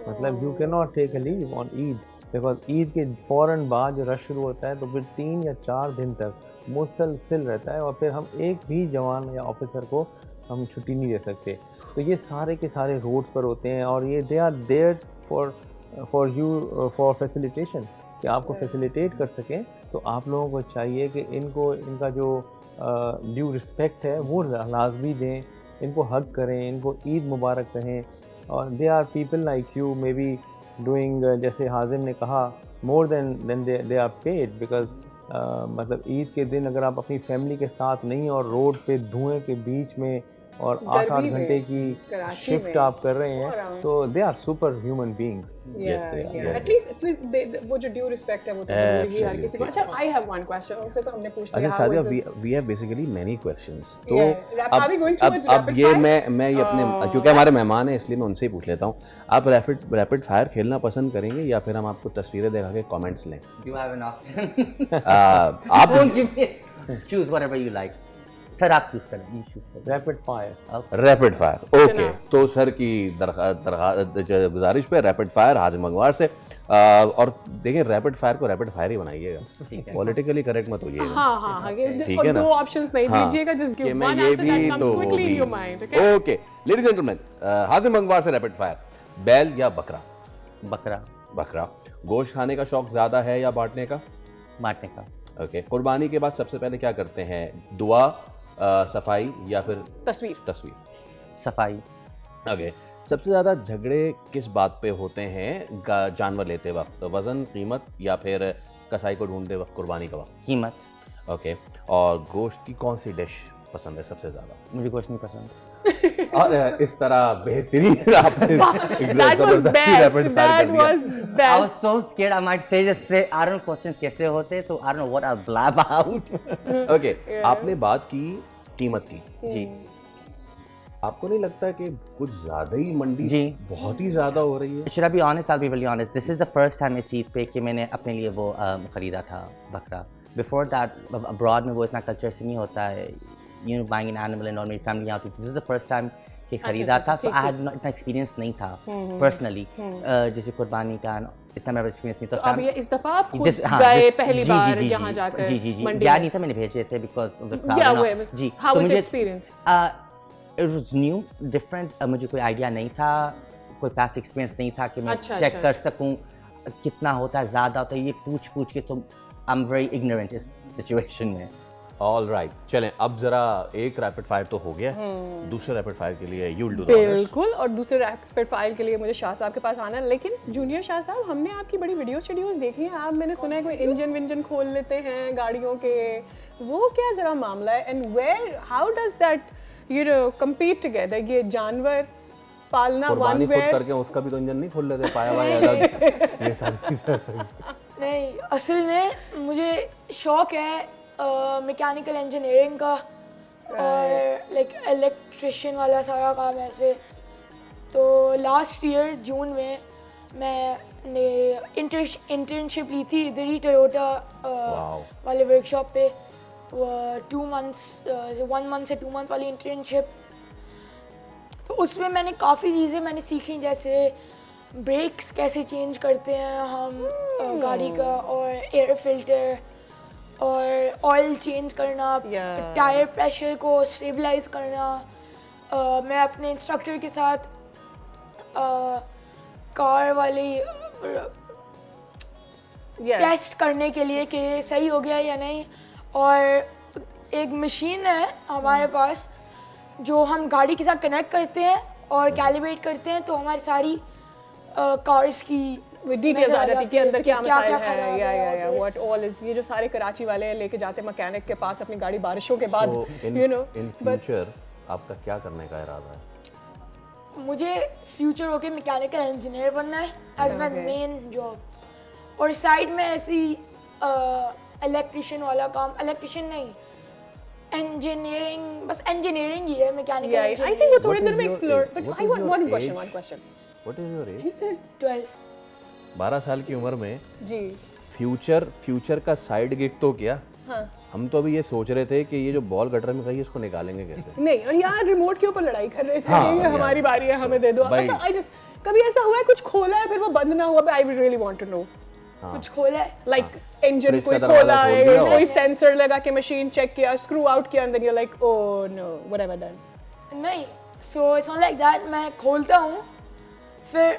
मतलब you can not take a leave on Eid, because Eid के फ़ौरन बाद जो रश शुरू होता है तो फिर 3 या 4 दिन तक मुसलसिल रहता है और फिर हम एक भी जवान या ऑफिसर को हम छुट्टी नहीं दे सकते। तो ये सारे के सारे रोड्स पर होते हैं और ये they are there for you for facilitation, कि आपको फैसिलिटेट कर सकें। तो आप लोगों को चाहिए कि इनका जो ड्यू रिस्पेक्ट है वो लाजमी दें, इनको हक करें, इनको ईद मुबारक कहें। और they are people like you may be doing, जैसे हाजिम ने कहा, more than they are paid, because मतलब ईद के दिन अगर आप अपनी फैमिली के साथ नहीं और रोड पे धुएं के बीच में और 8-8 घंटे की शिफ्ट आप कर रहे हैं तो they are super human beings. At least वो जो ड्यू रिस्पेक्ट है वो तो जरूरी है हर किसी को। अच्छा, आई हैव वन क्वेश्चन, उनसे तो हमने पूछ लिया। अच्छा Sadia, we have basically many questions. तो अब ये मैं ये अपने, क्योंकि हमारे मेहमान हैं इसलिए मैं उनसे ही पूछ लेता हूँ। आप रैपिड फायर खेलना पसंद करेंगे या फिर हम आपको तस्वीरें दिखा के कमेंट्स लें? यू हैव एन ऑप्शन, आप choose whatever you like. Sir आप चूज करें, you choose sir. Rapid fire. Rapid fire, okay. तो सर की गुजारिश पे रैपिड फायर हाजिम मंगवार से। और देखिए रैपिड फायर को रैपिड फायर ही बनाइएगा, पॉलिटिकली करेक्ट मत होइएगा। हाँ, ठीक है ना, दो ऑप्शंस नहीं दीजिएगा, just give one answer that comes quickly in your mind. Okay ladies and gentleman, Hazim Mangwar से रैपिड फायर। बैल या बकरा? बकरा। गोश्त खाने का शौक ज्यादा है या बांटने का? बांटने का। ओके। कुर्बानी के बाद सबसे पहले क्या करते हैं? दुआ, सफाई या फिर तस्वीर? सफाई। ओके। सबसे ज़्यादा झगड़े किस बात पे होते हैं जानवर लेते वक्त? वज़न, कीमत या फिर कसाई को ढूंढते वक्त, कुर्बानी का वक्त? कीमत। ओके। और गोश्त की कौन सी डिश पसंद है सबसे ज़्यादा? मुझे गोश्त नहीं पसंद। और इस तरह बेहतरीन आपने I was so scared I might say just say I don't know questions कैसे होते, तो I don't know what I'll blab out. Okay, आपने बात की कीमत की। जी। आपको नहीं लगता कि कुछ ज़्यादा ही मंडी जी बहुत ही ज़्यादा हो रही है? Should I be honest? I'll be really honest. This is the first time इस ईद पे कि मैंने अपने लिए वो ख़रीदा था बकरा। Before that, abroad में वो इतना कल्चर से नहीं होता है, you know, buying an animal and all, मेरी फैमिली यहाँ होती थी। This is the first time कि ख़रीदा था, so I had इतना एक्सपीरियंस नहीं था पर्सनली, जैसे कुर्बानी का इतना मेरा एक्सपीरियंस नहीं था। तो अब ये इस दफ़ा आप खुद गए पहली बार यहाँ जाकर? जी गया नहीं था, मैंने भेजे थे बिकॉज जी। How was your experience? It was new different, मुझे कोई आइडिया नहीं था, कोई पास एक्सपीरियंस नहीं था कि मैं चेक कर सकूं कितना होता है, ज़्यादा होता है, ये पूछ के तो आई एम वेरी इग्नोरेंट इस सिचुएशन में। ऑल राइट, चलें अब जरा एक रैपिड फायर तो हो गया, दूसरे रैपिड फायर के लिए you will do the honours. बिल्कुल, और दूसरे रैपिड फायर के लिए मुझे शाह साहब के पास आना है। लेकिन जूनियर शाह साहब, हमने आपकी बड़ी वीडियोस देखी हैं, आप मैंने सुना है कोई इंजन खोल लेते हैं गाड़ियों के, वो क्या जरा मामला है? And where how does that you know compete together? ये जानवर पालना वन वेयर करके उसका भी तो इंजन नहीं खोल लेते, पाया वाया अलग, ये सारी चीजें। नहीं, असल में मुझे शौक है मैकेनिकल इंजीनियरिंग का और लाइक इलेक्ट्रिशियन वाला सारा काम ऐसे। तो लास्ट ईयर जून में मैंने इंटर्नशिप ली थी इधर ही टोयोटा वाले वर्कशॉप पे, 2 मंथ्स 1 मंथ से 2 मंथ वाली इंटर्नशिप। तो उसमें मैंने काफ़ी चीज़ें मैंने सीखी, जैसे ब्रेक्स कैसे चेंज करते हैं हम गाड़ी का, और एयर फिल्टर और ऑयल चेंज करना, टायर प्रेशर को स्टेबलाइज करना। मैं अपने इंस्ट्रक्टर के साथ कार वाली टेस्ट करने के लिए कि सही हो गया या नहीं। और एक मशीन है हमारे पास जो हम गाड़ी के साथ कनेक्ट करते हैं और कैलिब्रेट करते हैं, तो हमारी सारी कार्स की डिटेल्स आ जाती है कि अंदर क्या मसाइल है, या व्हाट ऑल इज। ये जो सारे कराची वाले लेके जाते हैं मैकेनिक के पास अपनी गाड़ी बारिशों के बाद, यू नो। इन फ्यूचर आपका क्या करने का इरादा है? मुझे फ्यूचर होके मैकेनिकल इंजीनियर बनना है एज माय मेन जॉब, और साइड में ऐसी इलेक्ट्रिशियन वाला काम, इलेक्ट्रिशियन नहीं, इंजीनियरिंग, बस इंजीनियरिंग ही है मैकेनिकल। आई थिंक वो थोड़ी देर में explore, but I want one question. What is your age? 12। 12 साल की उम्र में जी फ्यूचर का साइड गिग तो क्या? हाँ। हम तो अभी ये सोच रहे थे कि ये जो बॉल गटर में गई है इसको निकालेंगे कैसे। नहीं, और यार रिमोट के ऊपर लड़ाई कर रहे थे, हाँ, ये हमारी बारी है, हमें दे दो। अच्छा, आई जस्ट कभी ऐसा हुआ है कुछ खोला है फिर वो बंद ना हुआ? I would really want to know. कुछ खोला है लाइक इंजन कोई खोला है, कोई सेंसर लगा के मशीन चेक किया, स्क्रू आउट किया, and then you are like oh no what have I done? नहीं, so it's not like that. मैं खोलता हूँ, फिर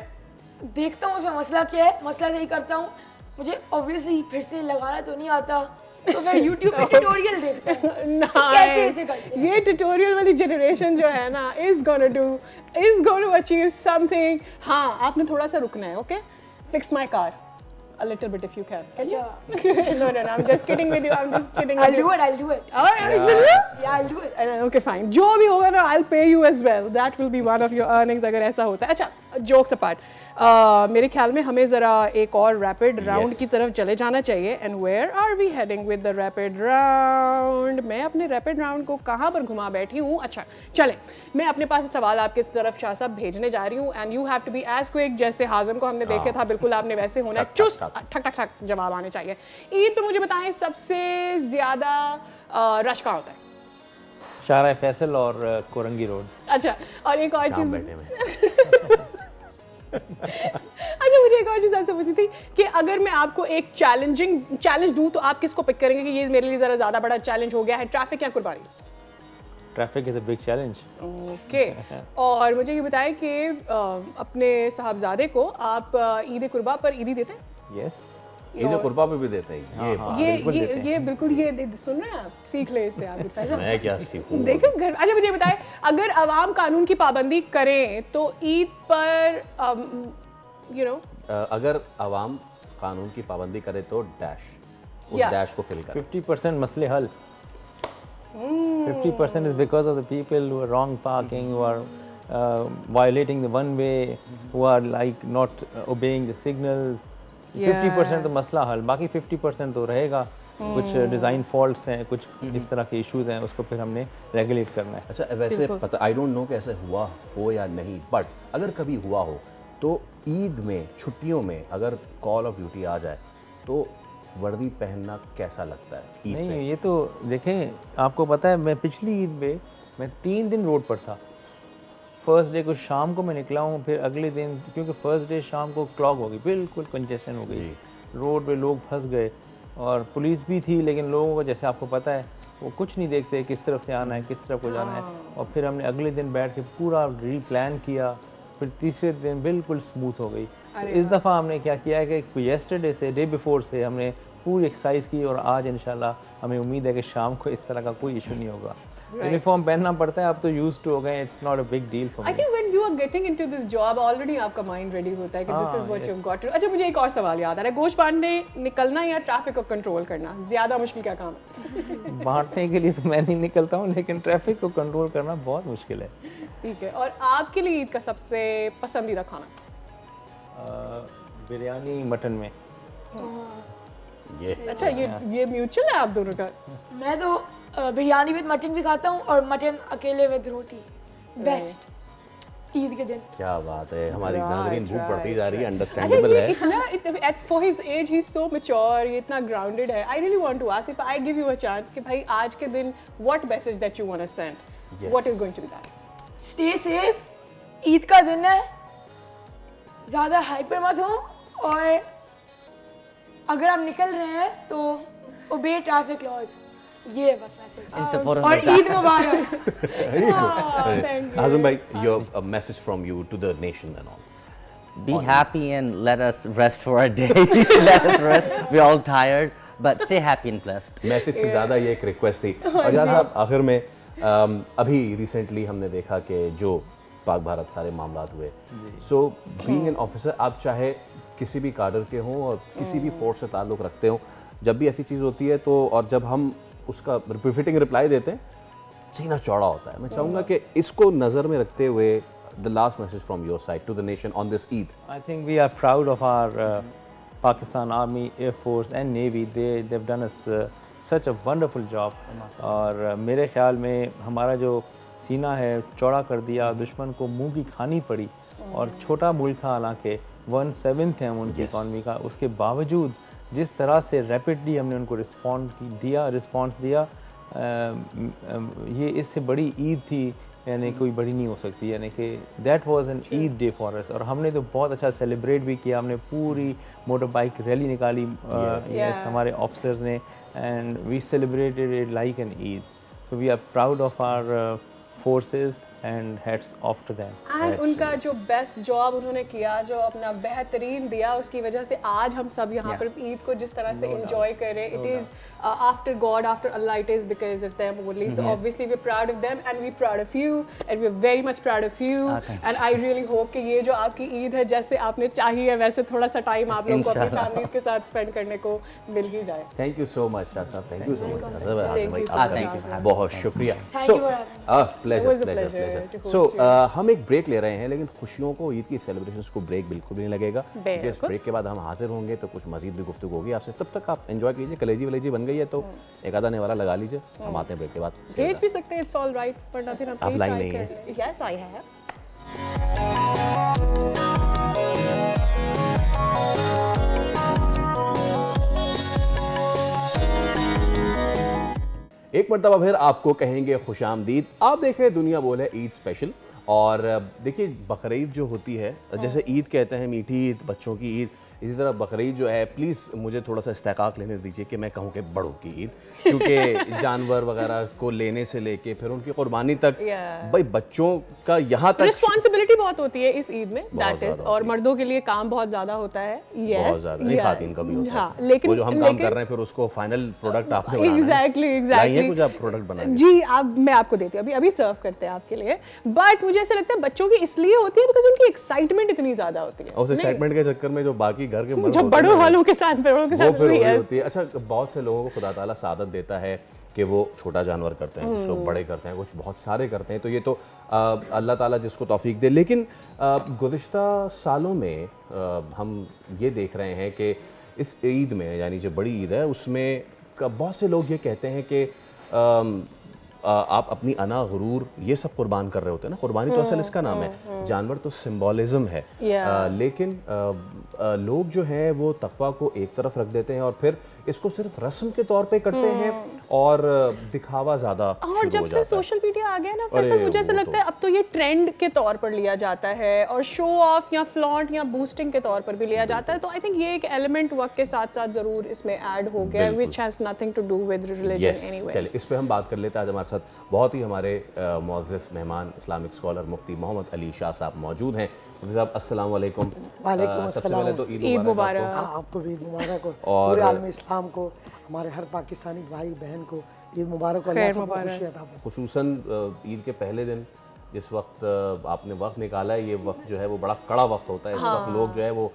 देखता हूँ उसमें मसला क्या है, मसला सही करता हूँ। मुझे ऑब्वियसली फिर से लगाना तो नहीं आता, तो मैं YouTube पे ट्यूटोरियल देखता हूँ कैसे ऐसे करते हैं। ये ट्यूटोरियल वाली जनरेशन जो है ना is gonna achieve something। हाँ, आपने थोड़ा सा रुकना है, okay? Fix my car a little bit if you can. Can you? No, I'm just kidding with you. I'm just kidding with you. I'll do it. All right, will you? Yeah, I'll do it. Okay, fine. जो भी होगा ना, I'll pay you as well. That will be one of your earnings अगर ऐसा होता है। अच्छा, jokes apart. मेरे ख्याल में हमें ज़रा एक और रैपिड राउंड की तरफ चले जाना चाहिए। And where are we heading with the rapid round? मैं अपने रैपिड राउंड को कहाँ पर घुमा बैठी हूँ? अच्छा, चलें, मैं अपने पास से सवाल आपके तरफ शाह साहब भेजने जा रही हूँ, and you have to be as quick. जैसे हाज़म को हमने देखे था, बिल्कुल आपने वैसे होना है, चुस्त ठक ठक ठक जवाब आने चाहिए। ईद पे मुझे बताएं सबसे ज़्यादा रश कहाँ होता है? शाहराह फैसल और कोरंगी रोड। अच्छा, और एक और चीज़ अच्छा, मुझे एक और चीज़ आपसे पूछनी थी कि अगर मैं आपको एक चैलेंज दूं तो आप किसको पिक करेंगे कि ये मेरे लिए ज़रा ज़्यादा बड़ा चैलेंज हो गया है? ट्रैफिक या कुर्बानी? Traffic is a big challenge. Okay, और मुझे ये बताएं कि अपने साहबजादे को आप ईद कुर्बा पर ईदी देते हैं? यस, ईद कुर्बा पे भी देते हैं। ये बिल्कुल, ये सुन रहे हैं आप? सीख ले इससे आप। मैं क्या सीखूं? देखो घर। अच्छा, मुझे बताएं, अगर अवाम कानून की पाबंदी करें तो ईद पर अगर अवाम कानून की पाबंदी करे तो डैश, उस डैश को फिल करें। 50% मसले हल। 50% is because of the people who are wrong parking, who are violating the one way, who are like not obeying the signals. 50% तो मसला हल, बाकी 50% तो रहेगा। कुछ डिज़ाइन फॉल्ट्स हैं, कुछ इस तरह के इश्यूज हैं, उसको फिर हमने रेगुलेट करना है। अच्छा, वैसे पता आई डोंट नो कैसे हुआ हो या नहीं, बट अगर कभी हुआ हो तो ईद में छुट्टियों में अगर कॉल ऑफ ड्यूटी आ जाए तो वर्दी पहनना कैसा लगता है? ईद नहीं, पे? ये तो देखें, आपको पता है मैं पिछली ईद पे मैं 3 दिन रोड पर था। फर्स्ट डे को शाम को मैं निकला हूँ, फिर अगले दिन क्योंकि फर्स्ट डे शाम को क्लॉग हो गई, बिल्कुल कंजेशन हो गई, रोड पे लोग फंस गए और पुलिस भी थी, लेकिन लोगों को जैसे आपको पता है वो कुछ नहीं देखते किस तरफ से आना है, किस तरफ को जाना है। और फिर हमने अगले दिन बैठ के पूरा री-प्लान किया, फिर तीसरे दिन बिल्कुल स्मूथ हो गई। तो इस दफ़ा हमने क्या किया है कि येस्टरडे से, डे बिफोर से हमने पूरी एक्सरसाइज की और आज इंशाल्लाह हमें उम्मीद है कि शाम को इस तरह का कोई इशू नहीं होगा। यूनिफॉर्म पहनना पड़ता है, अब तो यूज्ड टू हो गए, it's not a big deal for me. I think when you are getting into this job already आपका माइंड रेडी होता है कि this is what you have got to. अच्छा, मुझे एक और सवाल याद आ रहा है, गोश्त बांटने निकलना या ट्रैफिक को कंट्रोल करना ज़्यादा मुश्किल क्या काम है? बांटने के लिए तो मैं नहीं निकलता हूँ, लेकिन ट्रैफिक को कंट्रोल करना बहुत मुश्किल है। ठीक है, और आपके लिए ईद का सबसे पसंदीदा खाना? बिरयानी मटन में। अच्छा, ये म्यूचुअल है आप दोनों का? मैं तो बिरयानी विद मटन भी खाता हूँ और मटन अकेले विद रोटी, बेस्ट ईद के दिन। क्या बात है, हमारी नाज़रीन भूख बढ़ती जा रही है, अंडरस्टैंडेबल है। इतना for his age he is so mature, ये इतना ग्राउंडेड है। I really want to ask, if I give you a chance कि भाई आज के दिन what message that you want to send, what is going to be that? Stay safe, Eid का दिन है, ज़्यादा हाइपर मत हो, और अगर आप निकल रहे हैं तो ओबे ट्रैफिक लॉज, ये बस मैसेज। और ईद मुबारक। Azam bhai, your message from you to the nation and all. Be happy and let us rest for a day. Let us rest. We're all tired, but stay happy and blessed. Message से ज़्यादा ये एक रिक्वेस्ट थी। और यार साहब, आखिर में अभी रिसेंटली हमने देखा कि जो पाक भारत सारे मामलात हुए, सो बीइंग एन ऑफिसर, आप चाहे किसी भी काडर के हों और किसी भी फोर्स से ताल्लुक़ रखते हों, जब भी ऐसी चीज़ होती है तो, और जब हम उसका रिपीटिंग रिप्लाई देते हैं, सीना चौड़ा होता है। मैं चाहूँगा कि इसको नज़र में रखते हुए the last message from your side to the nation on this Eid. I think we are proud of our Pakistan Army, Air Force and Navy. They've done us such a wonderful job. और मेरे ख्याल में हमारा जो सीना है चौड़ा कर दिया, दुश्मन को मुंह की खानी पड़ी, और छोटा मुल्क था हालांकि 1/7 है उनकी इकॉनमी का, उसके बावजूद जिस तरह से रैपिडली हमने उनको रिस्पॉन्स दिया, ये इससे बड़ी ईद थी यानी कोई बड़ी नहीं हो सकती, यानी कि that was an Eid day for us. और हमने तो बहुत अच्छा सेलिब्रेट भी किया, हमने पूरी मोटर बाइक रैली निकाली हमारे ऑफिसर्स ने, and we celebrated it like an Eid. So we are proud of our forces and hats off to them. And उनका जो बेस्ट जॉब उन्होंने किया, जो अपना बेहतरीन दिया, उसकी वजह से आज हम सब यहाँ पर ईद को जिस तरह से एंजॉय कर रहे हैं, it is after God, after Allah, it is because of them only. So obviously we are proud of them and we proud of you and we are very much proud of you. And I really hope कि ये जो आपकी ईद है, जैसे आपने चाहिए वैसे थोड़ा सा टाइम आप लोगों को अपनी फैमिलीज के साथ स्पेंड करने को मिल ही जाए। Thank you so much Shah साहब, थैंक यू सो मच, बहुत शुक्रिया। प्लेजर। सो हम एक ब्रेक ले रहे हैं, लेकिन खुशियों को, ईद की सेलिब्रेशंस को ब्रेक बिल्कुल भी नहीं लगेगा, क्योंकि इस ब्रेक के बाद हम हाजिर होंगे तो कुछ मजीद भी गुफ्तगू होगी आपसे। तब तक आप एंजॉय कीजिए, कलेजी वलेजी बन गई है तो एक आधा नेवाला लगा लीजिए, हम आते हैं ब्रेक के बाद। भेज भी सकते हैं, इट्स ऑल राइट, पर फिर हम आप लाइन नहीं है। Yes I have. एक मरतबा फिर आपको कहेंगे खुशामदीद। आप देख रहे हैं दुनिया बोल है ईद स्पेशल। और देखिए, बकरीद जो होती है, जैसे ईद कहते हैं मीठी ईद, बच्चों की ईद, इसी तरह बकरीद जो है, प्लीज़ मुझे थोड़ा सा इस्तेकाक लेने दीजिए कि मैं कहूँ कि बड़ों की ईद, क्योंकि जानवर वगैरह को लेने से लेके फिर उनकी कुर्बानी तक, भाई बच्चों का यहाँ तक रिस्पॉन्सिबिलिटी बहुत होती है इस ईद में, दैट इज, और मर्दों के लिए काम बहुत ज़्यादा होता है। बहुत ज़्यादा नहीं, खातिन का भी होता है, लेकिन वो जो हम काम कर रहे हैं फिर उसको फाइनल प्रोडक्ट आपने एग्जैक्टली कुछ आप प्रोडक्ट बनाए जी, अब मैं आपको देती हूँ, अभी सर्व करते हैं आपके लिए। बट मुझे ऐसा लगता है बच्चों की इसलिए होती है बिकॉज उनकी एक्साइटमेंट इतनी ज़्यादा होती है, उस एक्साइटमेंट के चक्कर में जो बाकी घर के बड़ों वालों के साथ होती है। अच्छा, बहुत से लोगों को खुदा ताला सादत देता है कि वो छोटा जानवर करते हैं, कुछ लोग बड़े करते हैं, कुछ बहुत सारे करते हैं, तो ये तो अल्लाह ताला जिसको तौफीक दे। लेकिन गुज़िश्ता सालों में हम ये देख रहे हैं कि इस ईद में, यानी जो बड़ी ईद है, उसमें बहुत से लोग ये कहते हैं कि आप अपनी अना गुरूर ये सब कुर्बान कर रहे होते हैं ना। कुर्बानी तो असल इसका नाम है, जानवर तो सिंबॉलिज्म है, लेकिन लोग जो हैं वो तकवा को एक तरफ रख देते हैं और फिर इसको सिर्फ रस्म के तौर पे करते हैं और दिखावा ज़्यादा। और जब से सोशल मीडिया आ गया ना फैसल, मुझे ऐसा लगता है अब तो ये ट्रेंड के तौर पर लिया जाता है और शो ऑफ या फ्लॉन्ट या बूस्टिंग के तौर पर भी लिया जाता है। तो आई थिंक ये एक एलिमेंट वक्त के साथ साथ ज़रूर इसमें ऐड हो गया, which has nothing to do with religion anyway. चलिए इस पे हम बात कर लेते हैं। आज हमारे साथ बहुत ही हमारे मुअज़्ज़ज़ मेहमान इस्लामिक स्कॉलर मुफ्ती मोहम्मद अली शाह साहब मौजूद हैं। मुफ्ती साहब अस्सलाम वालेकुम। सबसे पहले तो ईद मुबारक आपको भी ईद मुबारक हो, पूरे आलम इस्लाम को, हमारे हर पाकिस्तानी भाई बहन को ईद मुबारक हो, अल्लाह सबको खुशी अता फरमाए। खुसूसन ईद के पहले दिन जिस वक्त आपने वक्त निकाला है, ये वक्त जो है वो बड़ा कड़ा वक्त होता है। इस वक्त लोग जो है वो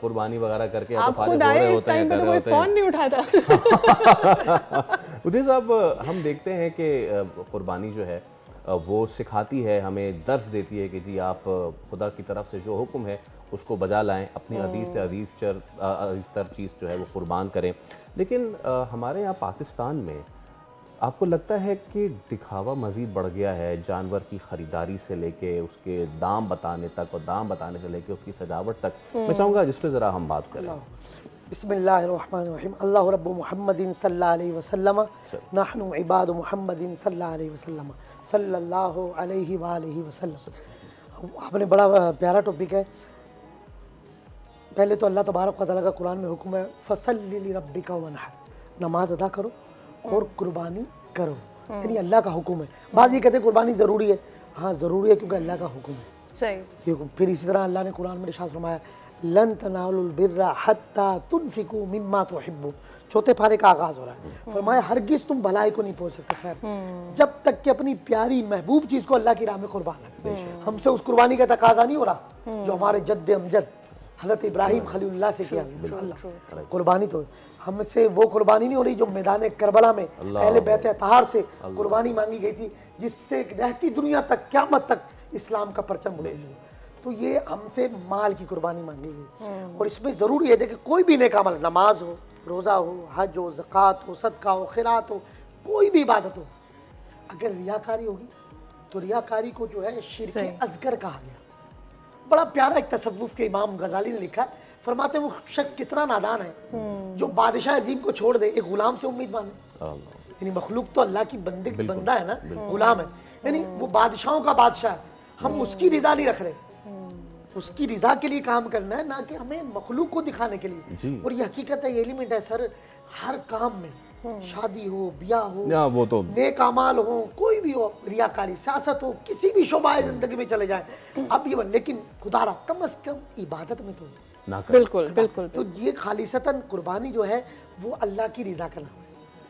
कुर्बानी वगैरह करके आप खुद आए इस टाइम पे तो कोई फोन नहीं उठाता। मुफ्ती साहब हम देखते हैं कि कुर्बानी जो है वो सिखाती है, हमें दर्स देती है कि जी आप खुदा की तरफ से जो हुक्म है उसको बजा लाएं, अपनी अजीज़ से अजीज़ तर चीज़ जो है वो कुर्बान करें। लेकिन हमारे यहाँ पाकिस्तान में आपको लगता है कि दिखावा मज़ीद बढ़ गया है, जानवर की ख़रीदारी से लेके उसके दाम बताने तक और दाम बताने से लेके उसकी सजावट तक। मैं चाहूँगा जिस पे ज़रा हम बात करें। बिस्मिल्लाहिर्रहमानिर्रहीम। अल्लाहु रब्बु मुहम्मदिन सल्लल्लाहु अलैहि वसल्लम, नहनु इबादु मुहम्मदिन सल्लल्लाहु अलैहि वसल्लम, सल्लल्लाहु अलैहि वसल्लम। आपने बड़ा प्यारा टॉपिक है। पहले तो अल्लाह तबारक व तआला का कुरान में हुक्म है, फसल्लि लिरब्बिका वनहर, नमाज अदा करो और कुर्बानी करो, यानी अल्लाह का हुक्म है। बाद ये कहते हैं कुर्बानी ज़रूरी है, हाँ ज़रूरी है क्योंकि अल्लाह का हुक्म है। सही। फिर इसी तरह अल्लाह ने कुरान में इरशाद फरमाया, लन तनालुल बिर्रा हत्ता तुनफिकू मिम्मा तुहिब्बून। चौथे पारे का आगाज हो रहा है, फरमाया हरगिज़ तुम भलाई को नहीं पहुंच सकते खैर जब तक कि अपनी प्यारी महबूब चीज़ को अल्लाह की राह में कुर्बान करें। हमसे उस कुर्बानी का तकाजा नहीं हो रहा जो हमारे जद्द अमजद हज़रत इब्राहिम खलीलुल्लाह से किया गया। कुर्बानी तो हमसे वो कुर्बानी नहीं हो रही जो मैदान करबला में अहले बैत अतहार से कुर्बानी मांगी गई थी, जिससे रहती दुनिया तक क़यामत तक इस्लाम का परचम उड़ेगा। तो ये हमसे माल की कुर्बानी मांगी गई और इसमें ज़रूरी है कि कोई भी नेक अमल, नमाज हो, रोज़ा हो, हज हो, ज़कात हो, सदका हो, खिरात हो, कोई भी इबादत हो, अगर रियाकारी होगी तो रियाकारी को जो है शिर्क असगर कहा गया। बड़ा प्यारा एक तसव्वुफ के इमाम गजाली ने लिखा, फरमाते वो शख्स कितना नादान है जो बादशाह अजीम को छोड़ दे, एक गुलाम से उम्मीद माने। यानी मखलूक तो अल्लाह की बंदा है ना, गुलाम है, यानी वो बादशाहों का बादशाह है, हम उसकी रिजा नहीं रख रहे, उसकी रिजा के लिए काम करना है, ना कि हमें मखलूक को दिखाने के लिए। और ये हकीकत है, ये एलिमेंट है सर, हर काम में, शादी हो, ब्याह हो, वो तो नेक अमाल हो, कोई भी हो, रियाकारी, सियासत हो, किसी भी शोबा जिंदगी में चले जाए। अब ये लेकिन खुदारा कम अज कम इबादत में तो ना कर। बिल्कुल बिल्कुल। तो ये खालिसतन कुर्बानी जो है वो अल्लाह की रिजा का नाम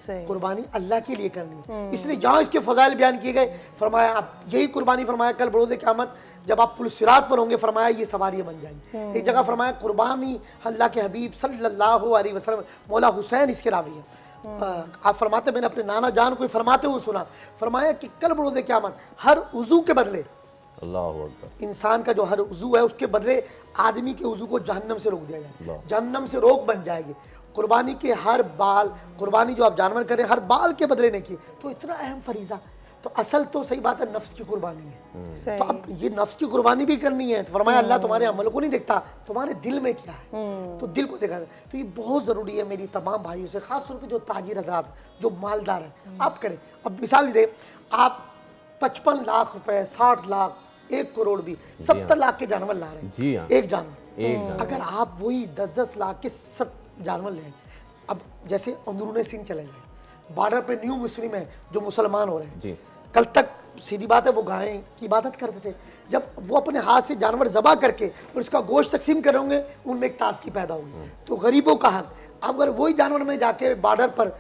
है, कुर्बानी अल्लाह के लिए करनी है। इसलिए जहाँ इसके फजाइल बयान किए गए, फरमाया आप यही कुर्बानी, फरमाया कल बरोज़ क़यामत जब आप पुलिस सिरात पर होंगे, फरमाया ये सवारियाँ बन जाएंगी। एक जगह फरमाया कुर्बानी अल्लाह के हबीब सल्लल्लाहु अलैहि वसल्लम, मौला हुसैन इसके रावी है। आप फरमाते, मैंने अपने नाना जान को फरमाते हुए सुना, फरमाया कि कल बरोज़ क़यामत हर उज़ू के बदले, अल्लाहु अकबर, इंसान का जो हर उज़ू है उसके बदले आदमी के उज़ू को जहन्नम से रोक दिया जाएगा, जहन्नम से रोक बन जाएगी। कुर्बानी के हर बाल, कुर्बानी जो आप जानवर करें हर बाल के बदले नहीं किए, तो इतना अहम फरीज़ा। तो असल तो सही बात है नफ्स की कुर्बानी है। तो अब ये नफ्स की कुर्बानी भी करनी है, तो फरमाया अल्लाह तुम्हारे अमल को नहीं देखता, तुम्हारे दिल में क्या है, तो दिल को देखा। तो ये बहुत ज़रूरी है मेरी तमाम भाइयों से, खास तौर पर जो ताजिर हज़रात, जो मालदार हैं, आप करें। अब मिसाल दे, आप 55 लाख रुपए, 60 लाख, 1 करोड़ भी, 70 लाख के जानवर ला रहे हैं। जी हाँ। एक जानवर, अगर आप वही 10-10 लाख के 7 जानवर लें, अब जैसे अंदरूने सिंध चले जाए, बॉर्डर पे न्यू मुस्लिम है जो मुसलमान हो रहे हैं, कल तक सीधी बात है वो गाय की इबादत करते थे, जब वो अपने हाथ से जानवर ज़बा करके और उसका गोश्त तकसीम करेंगे, उनमें एक ताज़गी पैदा होगी। तो गरीबों का हक, अब अगर वही जानवर में जाके बॉर्डर पर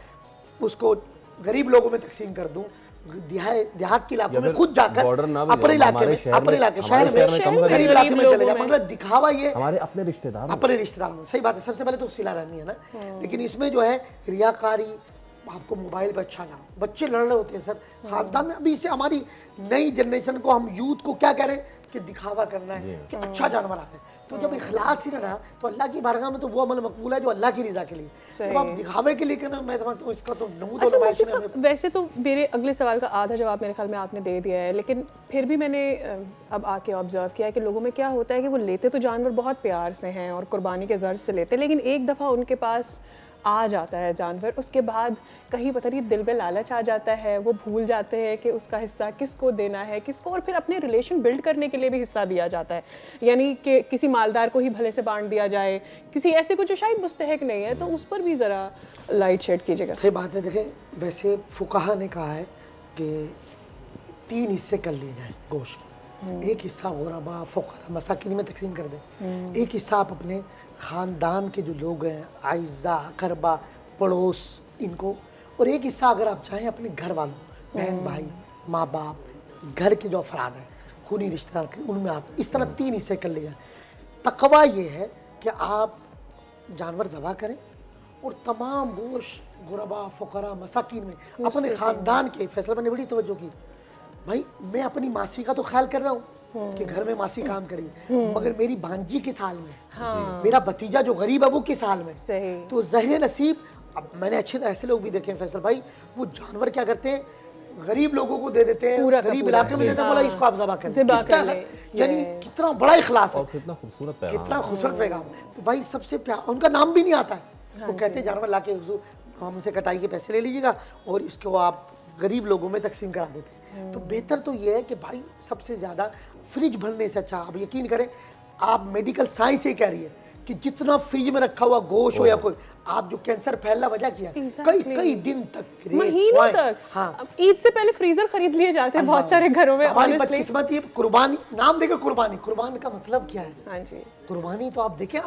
उसको गरीब लोगों में तकसीम कर दूं, देहात के इलाकों में खुद जाकर अपने इलाके में, शहर में, गरीब इलाके में चले जाए, मतलब दिखावा ये हमारे अपने रिश्तेदार में। सही बात है, सबसे पहले तो सिला रहमी है ना, लेकिन इसमें जो है रियाकारी, आपको मोबाइल पर अच्छा जाओ, बच्चे लड़ रहे होते हैं सर खानदान में। अभी इससे हमारी नई जनरेशन को, हम यूथ को क्या कह रहे हैं कि दिखावा करना है कि अच्छा जानवर आता है। तो जब इखलास ही रहा तो अल्लाह की बारगाह में तो वो अमल मकबूल है जो अल्लाह की रज़ा के लिए। जब आप दिखावे के लिए करना, मैं समझता हूँ इसका तो नमूद और नुमाइश है। वैसे तो मेरे अगले सवाल का आधा जवाब मेरे ख्याल में आपने दे दिया है, लेकिन फिर भी मैंने अब आके ऑब्जर्व किया है कि लोगों में क्या होता है कि वो लेते तो जानवर बहुत प्यार से हैं और कुर्बानी के गर्ज से लेते हैं, लेकिन एक दफ़ा उनके पास आ जाता है जानवर, उसके बाद कहीं पता नहीं दिल में लालच आ जाता है, वो भूल जाते हैं कि उसका हिस्सा किसको देना है, किसको, और फिर अपने रिलेशन बिल्ड करने के लिए भी हिस्सा दिया जाता है, यानी कि किसी मालदार को ही भले से बांट दिया जाए, किसी ऐसे को जो शायद मुस्तहक नहीं है, तो उस पर भी ज़रा लाइट शेड कीजिएगा। सही बात है। देखें, वैसे फुकाहा ने कहा है कि 3 हिस्से कर लिए जाए गोश्त के, एक हिस्सा गुरबा फ़ुक़रा मसाकिन में तकसीम कर दें, एक हिस्सा आप अपने ख़ानदान के जो लोग हैं, आइज़ा अक़रबा पड़ोस इनको, और एक हिस्सा अगर आप चाहें अपने घर वालों, बहन भाई, माँ बाप, घर के जो अफराद हैं, खूनी रिश्तेदार, उनमें आप इस तरह 3 हिस्से कर ले जाएं। तक़वा ये है कि आप जानवर ज़बह करें और तमाम गोश्त गुरबा फ़ुक़रा मसाकिन में अपने ख़ानदान के, फैसला मैंने बड़ी तवज्जो की, भाई मैं अपनी मासी का तो ख्याल कर रहा हूँ कि घर में मासी काम करी, मगर मेरी भांजी किस हाल में, मेरा भतीजा जो गरीब है वो किस हाल में। तो ज़हे नसीब, अब मैंने अच्छे ऐसे लोग भी देखे हैं फैसल भाई, वो जानवर क्या करते हैं, गरीब लोगों को दे देते हैं, गरीब इलाके में देते हैं, बोला इसको आप ज़बह करें, यानी कितना बड़ा इखलास है, कितना खूबसूरत पैगाम। तो भाई सबसे प्यार, उनका नाम भी नहीं आता है, वो कहते हैं जानवर ला के हमसे कटाई के पैसे ले लीजिएगा और इसको आप गरीब लोगों में तकसीम करा देते हैं। तो बेहतर तो ये है कि भाई सबसे ज़्यादा फ्रिज भरने से अच्छा, आप यकीन करें, आप मेडिकल साइंस से कह रही है कि जितना फ्रिज में रखा हुआ गोश्त हो या कोई, आप जो कैंसर फैलना वजह किया कई दिन तक, महीनों तक। हाँ, ईद से पहले फ्रीजर खरीद लिए जाते हैं बहुत सारे घरों में। हमारी बदकिस्मती है, कुर्बानी नाम देकर कुर्बानी, कुर्बान का मतलब क्या है? हाँ जी, कुर्बानी तो आप देखें,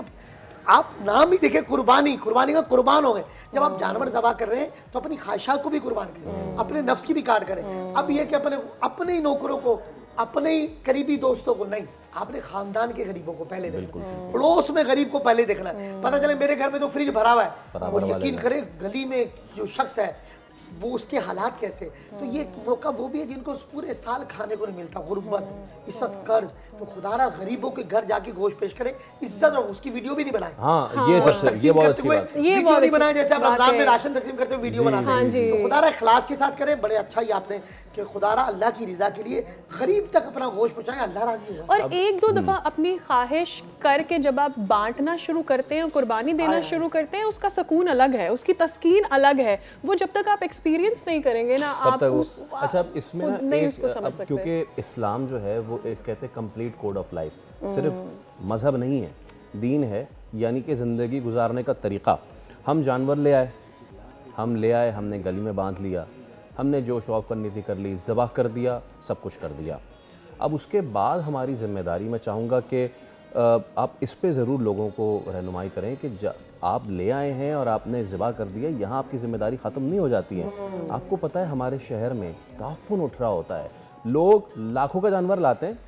आप नाम ही देखें, कुर्बानी, कुर्बानी का कुर्बान हो गए। जब आप जानवर ज़बह कर रहे हैं तो अपनी ख्वाहिशात को भी कुर्बान करें, अपने नफ्स की भी काट करें। अब ये कि अपने ही नौकरों को, अपने ही करीबी दोस्तों को नहीं, आपने खानदान के गरीबों को पहले देखना, पड़ोस में गरीब को पहले देखना है। पता चले मेरे घर में तो फ्रिज भरा हुआ है और यकीन करें गली में जो शख्स है वो उसके हालात कैसे, तो ये मौका वो भी है जिनको पूरे साल खाने को नहीं मिलता, गुर्बत, इस वक्त कर्ज, तो खुदारा गरीबों के घर जाके गोश्त पेश करे, इज्जत और उसकी वीडियो भी नहीं बनाए। हाँ, ये बहुत अच्छी बात है। ये वीडियो नहीं बनाए जैसे आप रमजान में राशन तकसीम करते हुए वीडियो बनाते हैं, तो खुदारा इखलास के साथ करें। बड़े अच्छा ही आपने कि खुदारा अल्लाह की रिजा के लिए गरीब तक अपना गोश्त पहुंचाएं, अल्लाह राजी होगा। और एक दो दफा अपनी ख्वाहिश करके जब आप बांटना शुरू करते हैं, कुर्बानी देना शुरू करते हैं, उसका सुकून अलग है, उसकी तस्कीन अलग है। वो जब तक आप एक्सपीरियंस नहीं करेंगे ना, आप अच्छा इसमें नहीं उसको समझ सकते, क्योंकि इस्लाम जो है वो एक कहते हैं कंप्लीट कोड ऑफ लाइफ, सिर्फ मजहब नहीं है, दीन है, यानी कि ज़िंदगी गुजारने का तरीक़ा। हम जानवर ले आए, हमने गली में बांध लिया, हमने जो शौक़ करनी थी कर ली, ज़बह कर दिया, सब कुछ कर दिया। अब उसके बाद हमारी ज़िम्मेदारी, मैं चाहूँगा कि आप इस पे ज़रूर लोगों को रहनुमाई करें कि आप ले आए हैं और आपने ज़बह कर दिया, यहाँ आपकी ज़िम्मेदारी ख़त्म नहीं हो जाती है। आपको पता है हमारे शहर में ताफुन उठ रहा होता है, लोग लाखों का जानवर लाते हैं,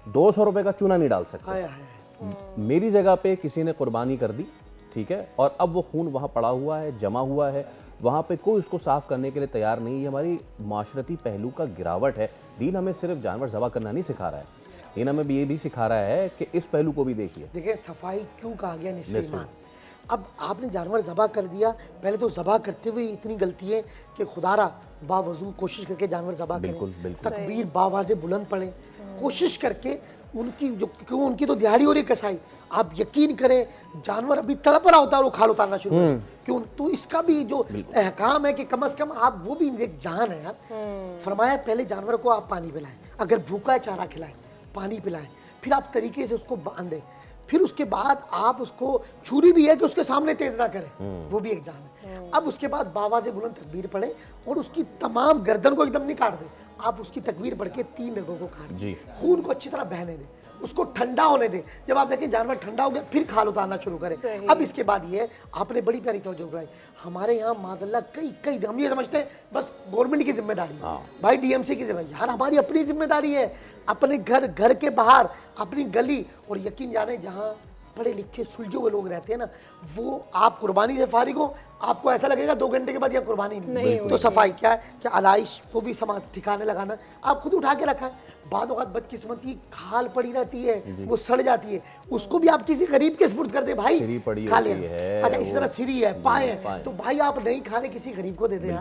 200 रुपये का चूना नहीं डाल सकते। मेरी जगह पे किसी ने कुर्बानी कर दी, ठीक है, और अब वो खून वहाँ पड़ा हुआ है, जमा हुआ है, वहाँ पे कोई उसको साफ़ करने के लिए तैयार नहीं। ये हमारी माशरती पहलू का गिरावट है। दीन हमें सिर्फ जानवर ज़बह करना नहीं सिखा रहा है, दीन हमें ये भी सिखा रहा है कि इस पहलू को भी देखिए। देखिए सफाई क्यों कहा गया निस्फ़। अब आपने जानवर ज़बह कर दिया, पहले तो ज़बह करते हुए इतनी गलती है कि खुदारा बावजूद कोशिश करके जानवर ज़बह करें, तकबीर बावाज़े बुलंद पड़े, कोशिश करके उनकी जो, क्यों उनकी तो दिहाड़ी हो रही कसाई, आप यकीन करें जानवर अभी तड़प रहा होता है और वो खाल उतारना शुरू करें, क्यों? तो इसका भी जो अहकाम है कि कम से कम आप, वो भी एक जान है यार। फरमाया पहले जानवर को आप पानी पिलाएं, अगर भूखा है चारा खिलाएं, पानी पिलाएं, फिर आप तरीके से उसको बांधें, फिर उसके बाद आप उसको, छुरी भी है कि उसके सामने तेज ना करें, वो भी एक जान है। अब उसके बाद बावाज़े बुलंद तकबीर पढ़े और उसकी तमाम गर्दन को एकदम नहीं काट दें, आप उसकी तकबीर पढ़ के 3 रगों को काट दें, खून को अच्छी तरह बहने दें, उसको ठंडा होने दें। जब आप देखें जानवर ठंडा हो गया, फिर खाल उतारना शुरू करें। अब इसके बाद ये आपने बड़ी प्यारी तवज्जो कराई, हमारे यहाँ मादल्ला कई हम ये समझते हैं बस गवर्नमेंट की जिम्मेदारी है, भाई डीएमसी की जिम्मेदारी, यार हमारी अपनी जिम्मेदारी है, अपने घर के बाहर, अपनी गली, और यकीन जाने जहाँ पढ़े लिखे सुलझे हुए लोग रहते हैं ना, वो आप कुर्बानी से फारिग हो, आपको ऐसा लगेगा 2 घंटे के बाद यह कुर्बानी नहीं। तो सफाई क्या है कि आलाइश को भी समाज ठिकाने लगाना, आप खुद उठा के रखा है। बाद वक्त बदकिस्मती खाल पड़ी रहती है, वो सड़ जाती है, उसको भी आप किसी गरीब के सुपुर्द कर दे, भाई खा लिया। अच्छा, इसी तरह सिरी है, पाए है, तो भाई आप नहीं खाने किसी गरीब को दे दे,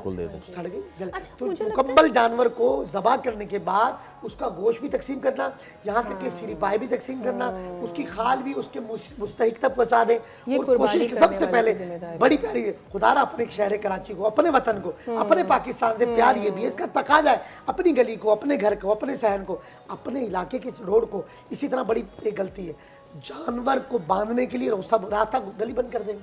सड़ गई। तो मुकम्मल जानवर को ज़बा करने के बाद उसका गोश्त भी तकसीम करना, यहाँ तक कि सिरी पाए भी तकसीम करना, उसकी खाल भी उसके मुस्तहिक तक पहुँचा दे। और कोशिश सबसे पहले बड़ी प्यारी है, खुदारा अपने शहर कराची को, अपने वतन को, अपने पाकिस्तान से प्यार ये भी है, इसका तकाजा है अपनी गली को, अपने घर को, अपने सहन को, अपने इलाके के रोड को। इसी तरह बड़ी एक गलती है, जानवर को बांधने के लिए रास्ता गली बंद कर देंगे।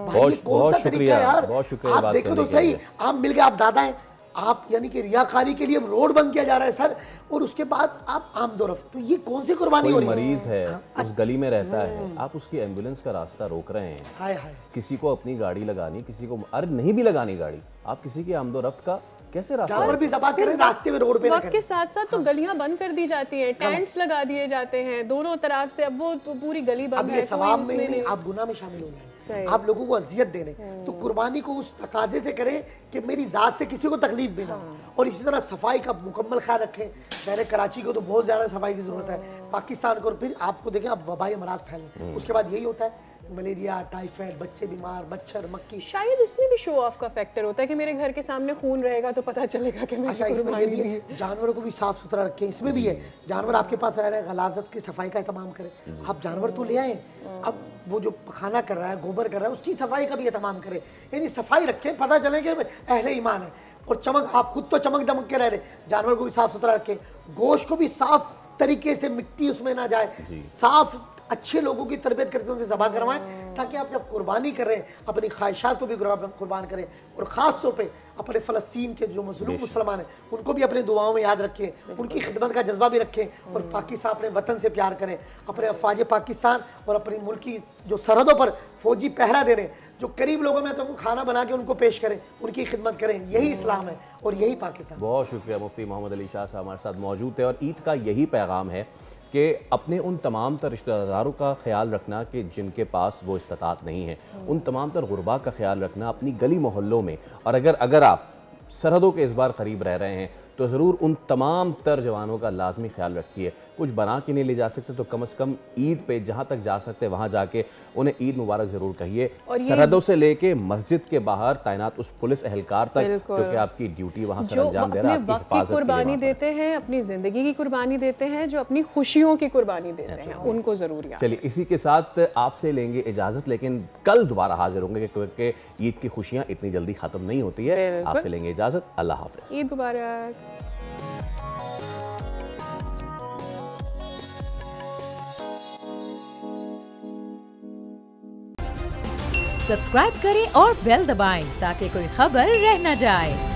भाई ये कौन सा तरीका है यार? आप देखो तो सही, आप मिल गए, आप दादा हैं, आप यानी कि रियाकारी के लिए रोड बंद किया जा रहा है सर, और उसके बाद आप आमदोरफ्त, तो ये कौन सी कुर्बानी हो रही है? मरीज है, उस गली में रहता है, आप उसकी एम्बुलेंस का रास्ता रोक रहे हैं। हाय हाय, किसी को अपनी गाड़ी लगानी, किसी को अरे नहीं भी लगानी गाड़ी, आप किसी की आमदोरफ्त का कैसे रास्ता भी ज़बा करें रास्ते में, रोड पे वक्त के साथ साथ तो गलियां बंद कर दी जाती हैं, टेंट्स लगा दिए जाते हैं दोनों तरफ से, अब वो तो पूरी गली बंद है। सवाब में नहीं, आप गुनाह में शामिल हो जाए, आप लोगों को अजियत दे रहे। तो कुर्बानी को उस तकाजे से करें कि मेरी जात से किसी को तकलीफ भी ना। और इसी तरह सफाई का मुकम्मल ख्याल रखें। शहर कराची को तो बहुत ज़्यादा सफाई की ज़रूरत है, पाकिस्तान को। फिर आपको देखें, अब वबाई अमराज फैले, उसके बाद यही होता है, मलेरिया, टाइफाइड, बच्चे बीमार, मच्छर, मक्खी। शायद इसमें भी शो ऑफ का फैक्टर होता है कि मेरे घर के सामने खून रहेगा तो पता चलेगा कि मैंने कुर्बानी दी है। जानवरों को भी साफ सुथरा रखें, इसमें भी है। जानवर आपके पास रह रहे हैं, गलाजत की सफाई का एहतमाम करें। आप जानवर तो ले आए, अब वो जो खाना कर रहा है, गोबर कर रहा है, उसकी सफाई का भी एहतमाम करें। यानी सफाई रखें, पता चले कि अहले ईमान है। और चमक, आप खुद तो चमक दमक के रह रहे, जानवर को भी साफ सुथरा रखें। गोश्त को भी साफ तरीके से, मिट्टी उसमें ना जाए, साफ अच्छे लोगों की तरबियत करके उनसे ज़बा करवाएं, ताकि आप जब कुर्बानी कर रहे हैं अपनी ख्वाहिशात को भी कुर्बान करें। और ख़ास तौर पे अपने फ़लस्तीन के जो मज़लूम मुसलमान हैं उनको भी अपने दुआओं में याद रखें, उनकी खिदमत का जज्बा भी रखें। और पाकिस्तान, अपने वतन से प्यार करें, अपने अफवाज पाकिस्तान और अपनी मुल्क की जो सरहदों पर फौजी पहरा दे रहे हैं, जो करीब लोगों में, तो खाना बना के उनको पेश करें, उनकी खिदमत करें। यही इस्लाम है और यही पाकिस्तान। बहुत शुक्रिया, मुफ्ती मोहम्मद अली शाह साहब हमारे साथ मौजूद थे। और ईद का यही पैगाम है कि अपने उन तमाम तर रिश्तेदारों का ख्याल रखना कि जिनके पास वो इस्तात नहीं है, उन तमाम तर गुरबा का ख्याल रखना अपनी गली मोहल्लों में। और अगर आप सरहदों के इस बार करीब रह रहे हैं तो ज़रूर उन तमाम तर जवानों का लाजमी ख्याल रखिए। कुछ बना के नहीं ले जा सकते तो कम से कम ईद पे जहाँ तक जा सकते वहाँ जाके उन्हें ईद मुबारक ज़रूर कहिए। सरहदों से लेके मस्जिद के बाहर तैनात उस पुलिस एहलकार तक जो कि आपकी ड्यूटी वहाँ सर अंजाम दे रहा है, आपकी हिफाजत की कुर्बानी देते हैं, अपनी ज़िंदगी की कुर्बानी देते हैं, जो अपनी खुशियों की कुर्बानी देते हैं, उनको ज़रूर याद। चलिए, इसी के साथ आपसे लेंगे इजाज़त, लेकिन कल दोबारा हाजिर होंगे क्योंकि ईद की खुशियाँ इतनी जल्दी ख़त्म नहीं होती है। आपसे लेंगे इजाज़त, अल्लाह हाफ़िज़, ईद मुबारक। सब्सक्राइब करें और बेल दबाएं ताकि कोई खबर रह न जाए।